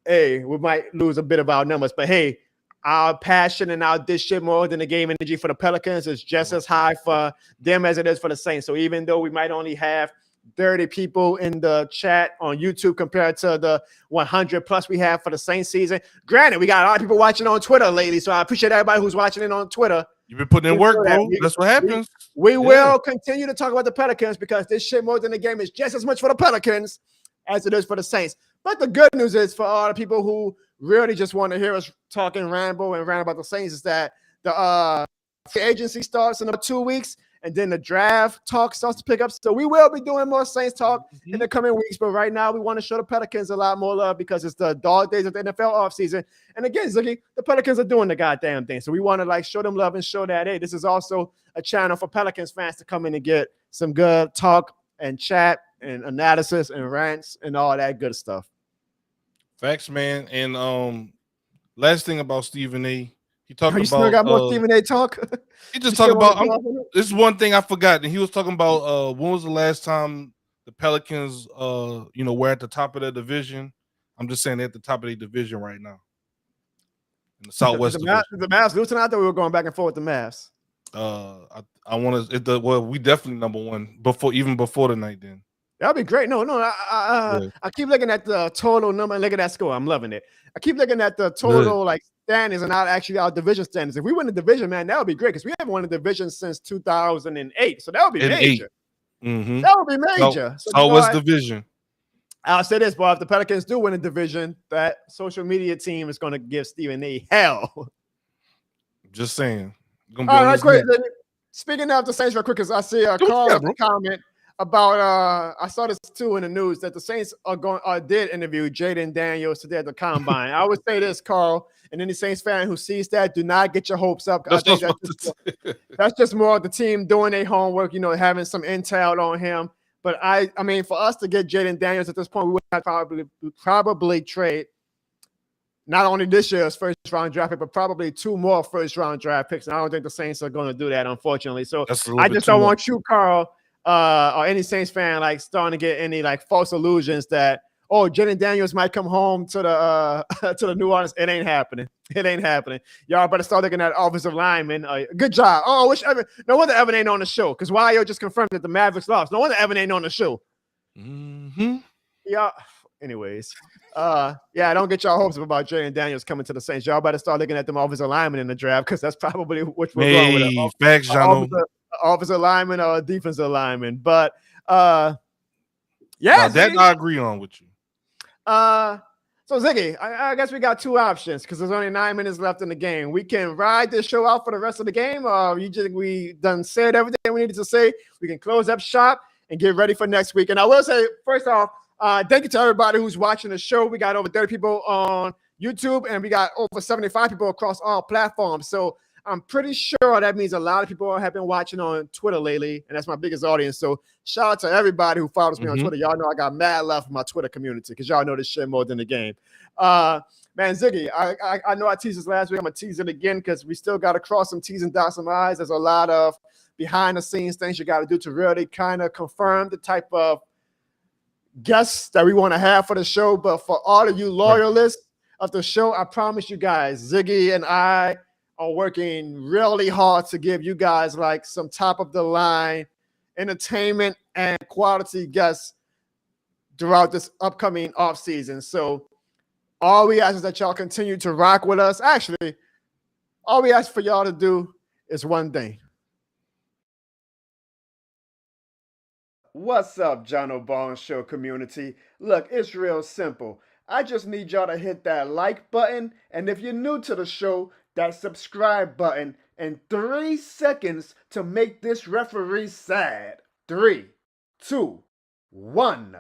Hey, we might lose a bit of our numbers, but hey, our passion and our this shit more than the game energy for the Pelicans is just as high for them as it is for the Saints. So even though we might only have 30 people in the chat on YouTube compared to the 100 plus we have for the Saints season, granted, we got a lot of people watching on Twitter lately, so I appreciate everybody who's watching it on Twitter. You've been putting in work, bro. That's what happens. We will continue to talk about the Pelicans because this shit more than the game is just as much for the Pelicans as it is for the Saints. But the good news is for all the people who really just want to hear us talking ramble and rant about the Saints is that the free agency starts in about 2 weeks, and then the draft talk starts to pick up. So we will be doing more Saints talk in the coming weeks. But right now, we want to show the Pelicans a lot more love because it's the dog days of the NFL offseason. And again, Ziggy, the Pelicans are doing the goddamn thing. So we want to like show them love and show that, hey, this is also a channel for Pelicans fans to come in and get some good talk and chat and analysis and rants and all that good stuff. Facts, man. And last thing about Stephen A. He talked about. You still got more Stephen A. talk? He just talked about. This is one thing I forgot. And he was talking about when was the last time the Pelicans, were at the top of their division. I'm just saying they're at the top of their division right now. In the Southwest. The Mavs losing. I thought we were going back and forth with the Mavs. I want to. We definitely number one even before the night. Then that'd be great. No. I keep looking at the total number and look at that score. I'm loving it. I keep looking at the total standings and not actually our division standings. If we win the division, man, that would be great because we haven't won the division since 2008. So that would be major. Mm-hmm. That would be major. Southwest division. I'll say this, but if the Pelicans do win the division, that social media team is going to give Stephen A. hell. Just saying. All right, quick. Speaking of the Saints, real quick, because I see a comment about I saw this too in the news that the Saints did interview Jayden Daniels today at the combine. I would say this, Carl, and any Saints fan who sees that, do not get your hopes up. That's just more of the team doing their homework, having some intel on him. But I mean, for us to get Jayden Daniels at this point, we would have probably trade not only this year's first round draft pick, but probably 2 more first round draft picks. And I don't think the Saints are going to do that, unfortunately. So I just don't want you, Carl, or any Saints fan like starting to get any like false illusions that Jayden Daniels might come home to the New Orleans. It ain't happening. It ain't happening. Y'all better start looking at offensive linemen. Good job. No wonder Evan ain't on the show because Wayo just confirmed that the Mavericks lost. No wonder Evan ain't on the show. Mm-hmm. Yeah. Anyways, don't get y'all hopes up about Jayden Daniels coming to the Saints. Y'all better start looking at them offensive linemen in the draft because that's probably which we're going with it. Facts, offensive lineman or defensive lineman. But that I agree on with you. So Ziggy, I guess we got 2 options because there's only 9 minutes left in the game. We can ride this show out for the rest of the game, or we done said everything we needed to say. We can close up shop and get ready for next week. And I will say, first off, thank you to everybody who's watching the show. We got over 30 people on YouTube, and we got over 75 people across all platforms. So I'm pretty sure that means a lot of people have been watching on Twitter lately, and that's my biggest audience. So shout out to everybody who follows me on Twitter. Y'all know I got mad love for my Twitter community because y'all know this shit more than the game. Man, Ziggy, I know I teased this last week. I'm going to tease it again because we still got to cross some T's and dot some I's. There's a lot of behind-the-scenes things you got to do to really kind of confirm the type of guests that we want to have for the show. But for all of you loyalists of the show, I promise you guys, Ziggy and I are working really hard to give you guys like some top of the line entertainment and quality guests throughout this upcoming off season. So all we ask is that y'all continue to rock with us. Actually, all we ask for y'all to do is one thing. What's up, John O'Bone Show community? Look, it's real simple. I just need y'all to hit that like button. And if you're new to the show, that subscribe button in 3 seconds to make this referee sad. 3, 2, 1.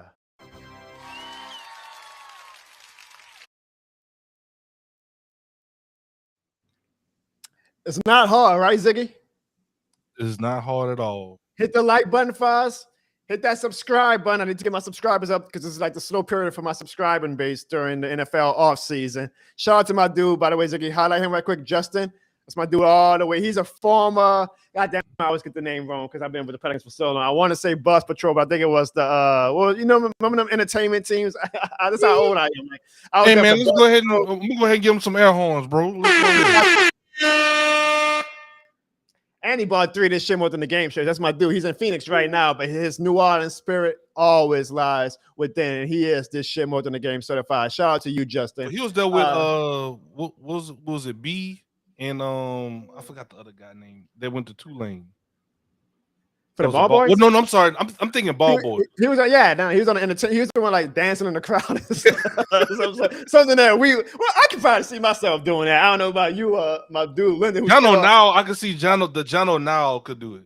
It's not hard, right, Ziggy? It's not hard at all. Hit the like button for us. Hit that subscribe button. I need to get my subscribers up because this is like the slow period for my subscribing base during the NFL offseason. Shout out to my dude, by the way, Ziggy. Highlight him right quick, Justin. That's my dude all the way. He's a former, goddamn, I always get the name wrong because I've been with the Pelicans for so long. I want to say Bus Patrol, but I think it was the, remember them entertainment teams? That's how old I am. Hey, man, let's go ahead and give him some air horns, bro. And he bought 3 this shit more than the game show. That's my dude. He's in Phoenix right now, but his New Orleans spirit always lies within. He is this shit more than the game certified. Shout out to you, Justin. He was there with what was it? B and I forgot the other guy name. They went to Tulane. For the ball boys? Well, no, I'm sorry. I'm thinking ball boys. He was he was on the entertainment. He was doing like dancing in the crowd and stuff. Something that I can probably see myself doing that. I don't know about you, my dude Lyndon. Jono now, I can see Jono now could do it.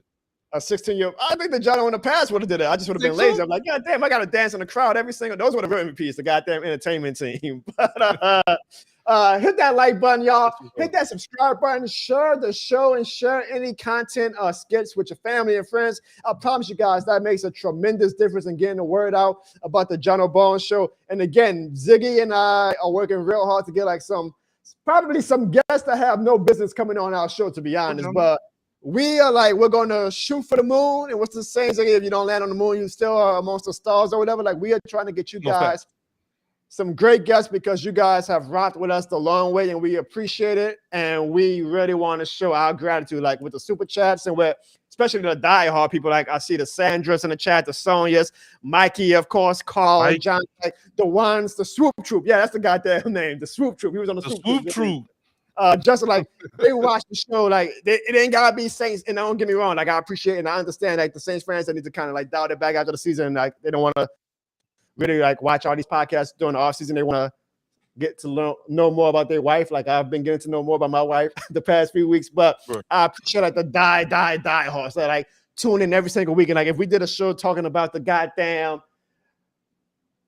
A 16-year-old. I think the Jono in the past would have did it. I just would have been lazy. I'm like, God damn, I gotta dance in the crowd every single. Those were the real MVPs, the goddamn entertainment team. But hit that like button, y'all. Hit that subscribe button. Share the show and share any content skits with your family and friends. I promise you guys that makes a tremendous difference in getting the word out about the Jono Bones Show. And again, Ziggy and I are working real hard to get like probably some guests that have no business coming on our show, to be honest. But we are like, we're going to shoot for the moon. And what's the saying? If you don't land on the moon, you still are amongst the stars or whatever. Like, we are trying to get you guys some great guests because you guys have rocked with us the long way and we appreciate it. And we really want to show our gratitude, like with the super chats and with especially the diehard people. Like I see the Sandras in the chat, the Sonias, Mikey, of course, Carl, John, like the ones, the Swoop Troop. Yeah, that's the goddamn name, the Swoop Troop. He was on the Swoop Troop. Just like they watch the show, like it ain't gotta be Saints. And don't get me wrong, like I appreciate and I understand like the Saints fans that need to kind of like dial it back after the season. Like they don't want to really like watch all these podcasts during the off season. They want to get to know more about their wife. Like I've been getting to know more about my wife the past few weeks, but I appreciate like the die horse that like tune in every single week. And like if we did a show talking about the goddamn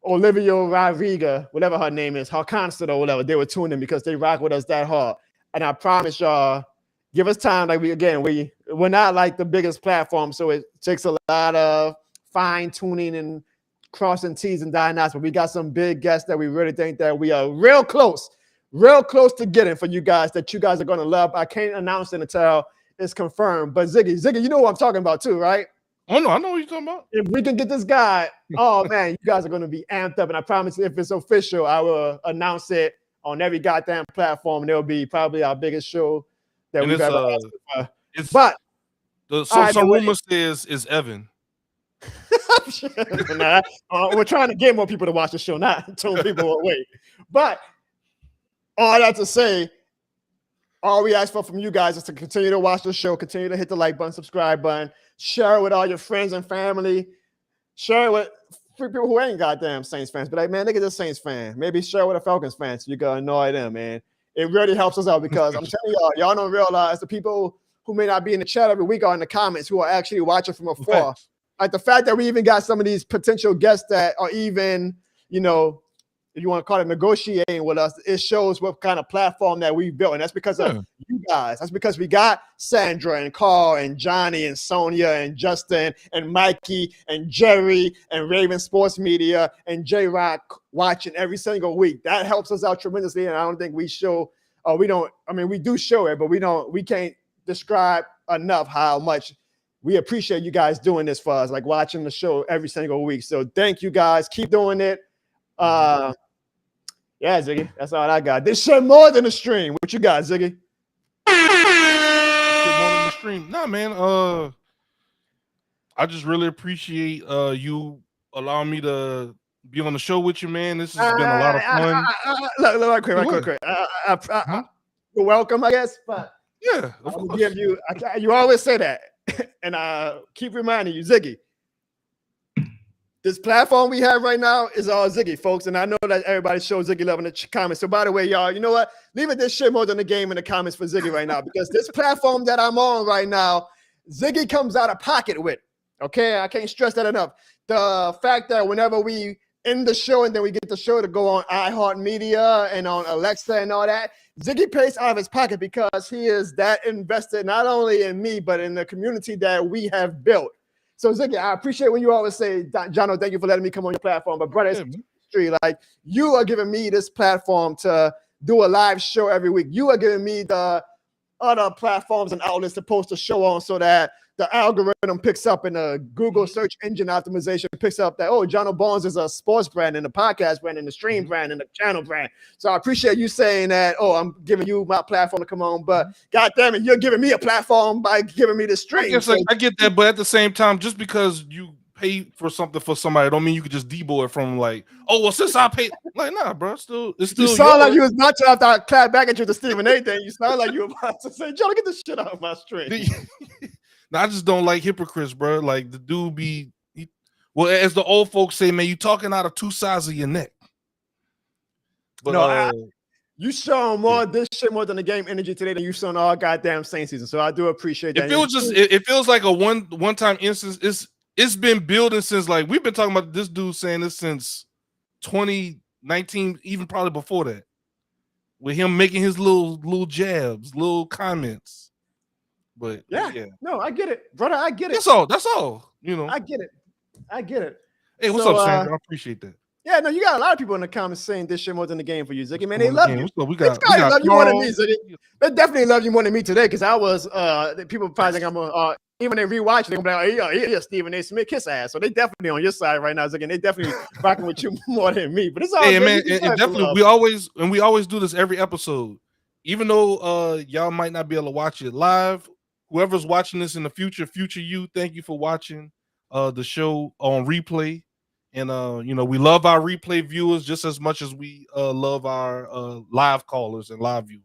Olivia Rodrigo, whatever her name is, her concert or whatever, they were tuning in because they rock with us that hard. And I promise y'all, give us time. Like we're not like the biggest platform, so it takes a lot of fine tuning and crossing T's and dotting I's, but we got some big guests that we really think that we are real close to getting for you guys that you guys are going to love. I can't announce it until it's confirmed, but Ziggy, you know what I'm talking about too, right? Oh no, I know what you're talking about. If we can get this guy, oh man, you guys are going to be amped up, and I promise if it's official, I will announce it on every goddamn platform, and it'll be probably our biggest show that we've ever had. But some rumors says is Evan. We're trying to get more people to watch the show, not tell people away. But all that to say, all we ask for from you guys is to continue to watch the show, continue to hit the like button, subscribe button, share it with all your friends and family, share it with people who ain't goddamn Saints fans. But like, man, look at this Saints fan. Maybe share it with a Falcons fan so you can annoy them, man. It really helps us out because I'm telling y'all don't realize the people who may not be in the chat every week are in the comments who are actually watching from afar. Like the fact that we even got some of these potential guests that are even, you know, if you want to call it negotiating with us, it shows what kind of platform that we built. And that's because of you guys. That's because we got Sandra and Carl and Johnny and Sonia and Justin and Mikey and Jerry and Raven Sports Media and J-Rock watching every single week. That helps us out tremendously. And I don't think we show, we do show it, but we can't describe enough how much we appreciate you guys doing this for us, like watching the show every single week. So thank you guys. Keep doing it. Yeah, Ziggy, that's all I got. This shit more than a stream. What you got, Ziggy? More than a stream. Nah, man. I just really appreciate you allowing me to be on the show with you, man. This has been a lot of fun. Look, quick. You're welcome, I guess. But yeah, of course. Give you. You always say that, and I keep reminding you, Ziggy. This platform we have right now is all Ziggy, folks, and I know that everybody shows Ziggy love in the comments. So by the way, y'all, you know what? Leave it this shit more than the game in the comments for Ziggy right now, because this platform that I'm on right now, Ziggy comes out of pocket with. Okay, I can't stress that enough. The fact that whenever we end the show and then we get the show to go on iHeartMedia and on Alexa and all that, Ziggy pays out of his pocket because he is that invested not only in me but in the community that we have built. So Ziggy, I appreciate when you always say, Jono, thank you for letting me come on your platform. But brother, like you are giving me this platform to do a live show every week. You are giving me the other platforms and outlets to post a show on so that the algorithm picks up and the Google search engine optimization picks up that, Jono Bones is a sports brand and a podcast brand and a stream brand and a channel brand. So I appreciate you saying that, I'm giving you my platform to come on, but God damn it, you're giving me a platform by giving me the stream. I get that, but at the same time, just because you pay for something for somebody, don't mean you could just debo it from like, oh well, since I paid, like nah, bro, it's still You sound like you was about to after I clap back at you the Stephen A thing. You sound like you were about to say, "Joe, get this shit out of my street." Now, I just don't like hypocrites, bro. Like the dude well, as the old folks say, man, you talking out of two sides of your neck. But no, you showing this shit more than the game energy today than you showing all goddamn Saints season. So I do appreciate that. It feels like a one-time instance. It's been building since like we've been talking about this dude saying this since 2019, even probably before that, with him making his little jabs, little comments. But yeah, no, I get it, brother. I get it. That's all. You know, I get it. Hey, what's up, Sandra? I appreciate that. Yeah, no, you got a lot of people in the comments saying this shit more than the game for you, Ziggy. Man, they love you. We got love you more than me, Ziggy. They definitely love you more than me today because I was. People probably think I'm even when they rewatch, they're gonna be like, "Oh, yeah, Stephen A. Smith, kiss ass." So they definitely on your side right now, Ziggy. They definitely rocking with you more than me. But it's all hey, good. Man, and definitely we always do this every episode, even though y'all might not be able to watch it live. Whoever's watching this in the future you, thank you for watching the show on replay. And we love our replay viewers just as much as we love our live callers and live viewers.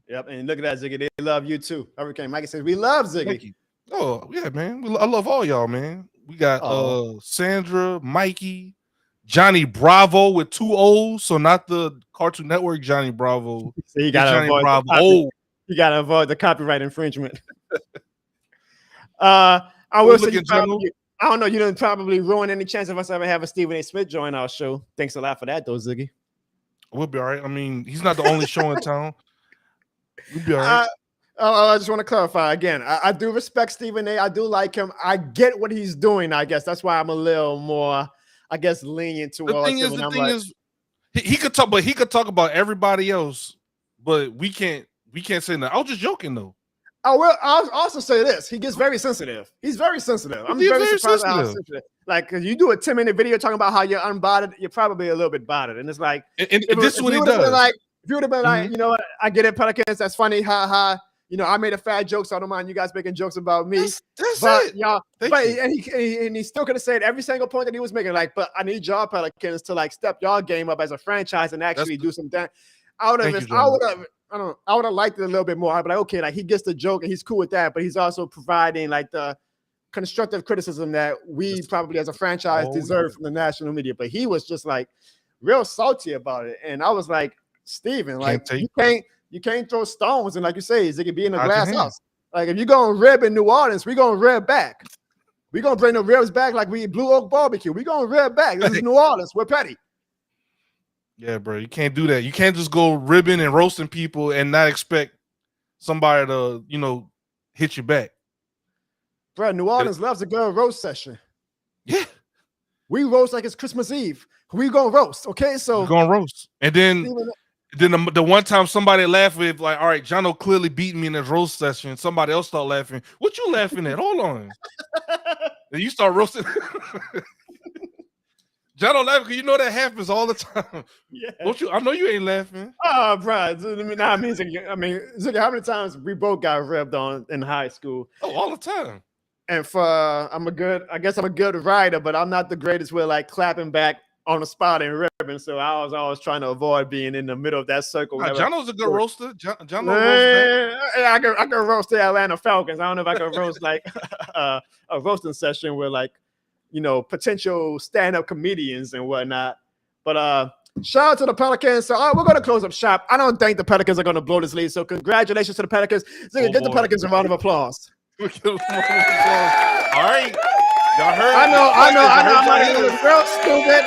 Yep, and look at that, Ziggy. They love you too. Hurricane Mikey says we love Ziggy. Thank you. Oh yeah, man. I love all y'all, man. We got Sandra, Mikey, Johnny Bravo with 2 O's, so not the Cartoon Network Johnny Bravo. So you gotta avoid Bravo. You gotta avoid the copyright infringement. I will say I don't know. You didn't probably ruin any chance of us ever having Stephen A. Smith join our show. Thanks a lot for that, though, Ziggy. We'll be all right. I mean, he's not the only show in town. We'll be all right. I just want to clarify again. I do respect Stephen A. I do like him. I get what he's doing. I guess that's why I'm a little more, lenient towards him. The thing is, he could talk, but he could talk about everybody else, but we can't say that. I was just joking though. I'll also say this. He gets very sensitive. He's very sensitive. I'm very surprised how sensitive. Like, you do a 10-minute video talking about how you're unbothered, you're probably a little bit bothered. And it's like, this is what he does. If you would have been like, you know what, I get it, Pelicans, that's funny, ha ha. I made a fat joke, so I don't mind you guys making jokes about me. That's but it. Y'all, and he still could have said every single point that he was making, like, but I need y'all Pelicans to step y'all game up as a franchise and actually do some damn. I would have liked it a little bit more. I'd be like, okay, he gets the joke and he's cool with that, but he's also providing the constructive criticism that we probably as a franchise deserve from the national media. But he was just real salty about it. And I was like, Steven, you can't throw stones and like you say, it could be in a glass house. If you're gonna rib in New Orleans, we're gonna rib back. We're gonna bring the ribs back like we Blue Oak Barbecue. We're gonna rib back. This is New Orleans. We're petty. Yeah, bro, you can't do that. You can't just go ribbing and roasting people and not expect somebody to, hit you back. Bro, New Orleans loves a good roast session. Yeah. We roast like it's Christmas Eve. We gonna roast, okay? So we're gonna roast. And then the one time somebody laughed with, all right, Jono clearly beat me in this roast session. Somebody else start laughing. What you laughing at? Hold on. And you start roasting. John don't laugh because you know that happens all the time. Yeah. Don't you? I know you ain't laughing. Oh, bro. Ziggy, how many times we both got ribbed on in high school? Oh, all the time. And I'm a good writer, but I'm not the greatest with clapping back on the spot and ribbing. So I was always trying to avoid being in the middle of that circle. Jono's a good roaster. John I can roast the Atlanta Falcons. I don't know if I can roast a roasting session where potential stand-up comedians and whatnot. But shout out to the Pelicans. So we're going to close up shop. I don't think the Pelicans are going to blow this lead. So congratulations to the Pelicans. Get the Pelicans a round of applause. All right. Y'all heard? I know. I'm not going to look real stupid.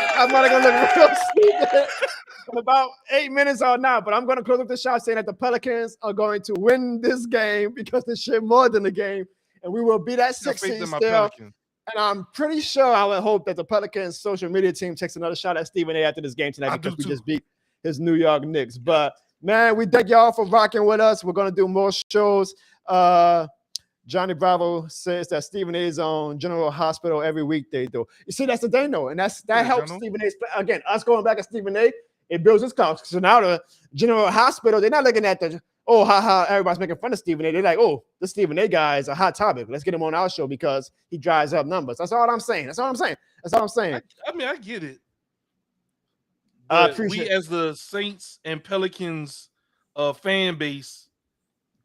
I'm about 8 minutes on now, but I'm going to close up the shop saying that the Pelicans are going to win this game because this shit more than the game. And we will be that 6 seed still. And I'm pretty sure I would hope that the Pelicans social media team takes another shot at Stephen A after this game tonight because we just beat his New York Knicks. But, man, we thank y'all for rocking with us. We're going to do more shows. Johnny Bravo says that Stephen A is on General Hospital every weekday, though. You see, that's the thing, though. And that helps Stephen A. Again, us going back at Stephen A, it builds his costs. So now the General Hospital, they're not looking at the oh, haha, everybody's making fun of Stephen A. They're like, oh, this Stephen A. guy is a hot topic. Let's get him on our show because he dries up numbers. That's all I'm saying. I mean, I get it. But we, as the Saints and Pelicans fan base,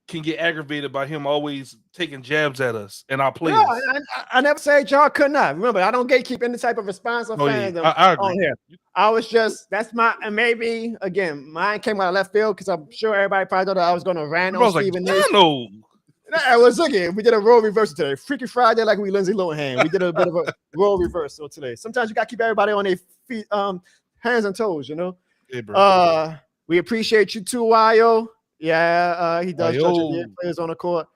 can get aggravated by him always taking jabs at us and our players. No, I never said y'all could not. Remember, I don't gatekeep any type of response of fans I agree. on here. I was just, that's my, and maybe, again, mine came out of left field because I'm sure everybody probably thought that I was going to rant on Stephen A. No. I was looking. We did a role reversal today. Freaky Friday, like we Lindsay Lohan. We did a bit of a role reversal today. Sometimes you got to keep everybody on their feet, hands and toes, you know? Hey, bro. We appreciate you too, Yo. Yeah, he does judge the players on the court.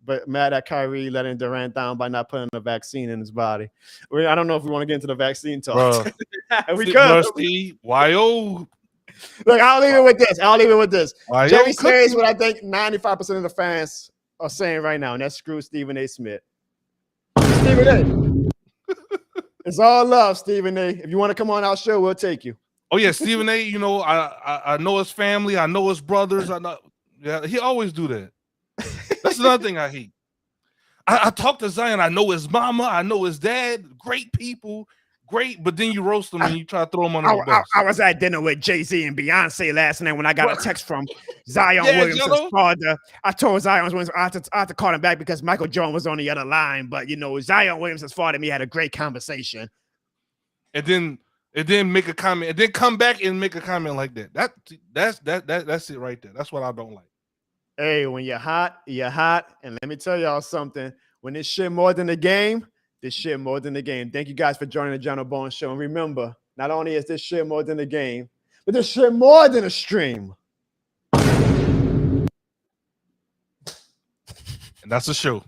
But mad at Kyrie letting Durant down by not putting the vaccine in his body. I don't know if we want to get into the vaccine talk. We could. Yo. Look, I'll leave it with this. Jerry says what I think 95% of the fans are saying right now, and that's screw Stephen A. Smith. Stephen A. It's all love, Stephen A. If you want to come on our show, we'll take you. Oh yeah, Stephen A. You know, I know his family, I know his brothers. He always do that. That's another thing I hate. I talk to Zion. I know his mama. I know his dad. Great people, great. But then you roast them and you try to throw them on the bus. I was at dinner with Jay-Z and Beyonce last night when I got a text from Zion Williamson's father. I told Zion Williams I had to call him back because Michael Jordan was on the other line. But you know, Zion Williamson's father and me had a great conversation. And then make a comment, and then come back and make a comment like that. That's it right there. That's what I don't like. Hey, when you're hot, you're hot. And let me tell y'all something. When this shit more than the game, this shit more than the game. Thank you guys for joining the John Bones Show. And remember, not only is this shit more than the game, but this shit more than a stream. And that's the show.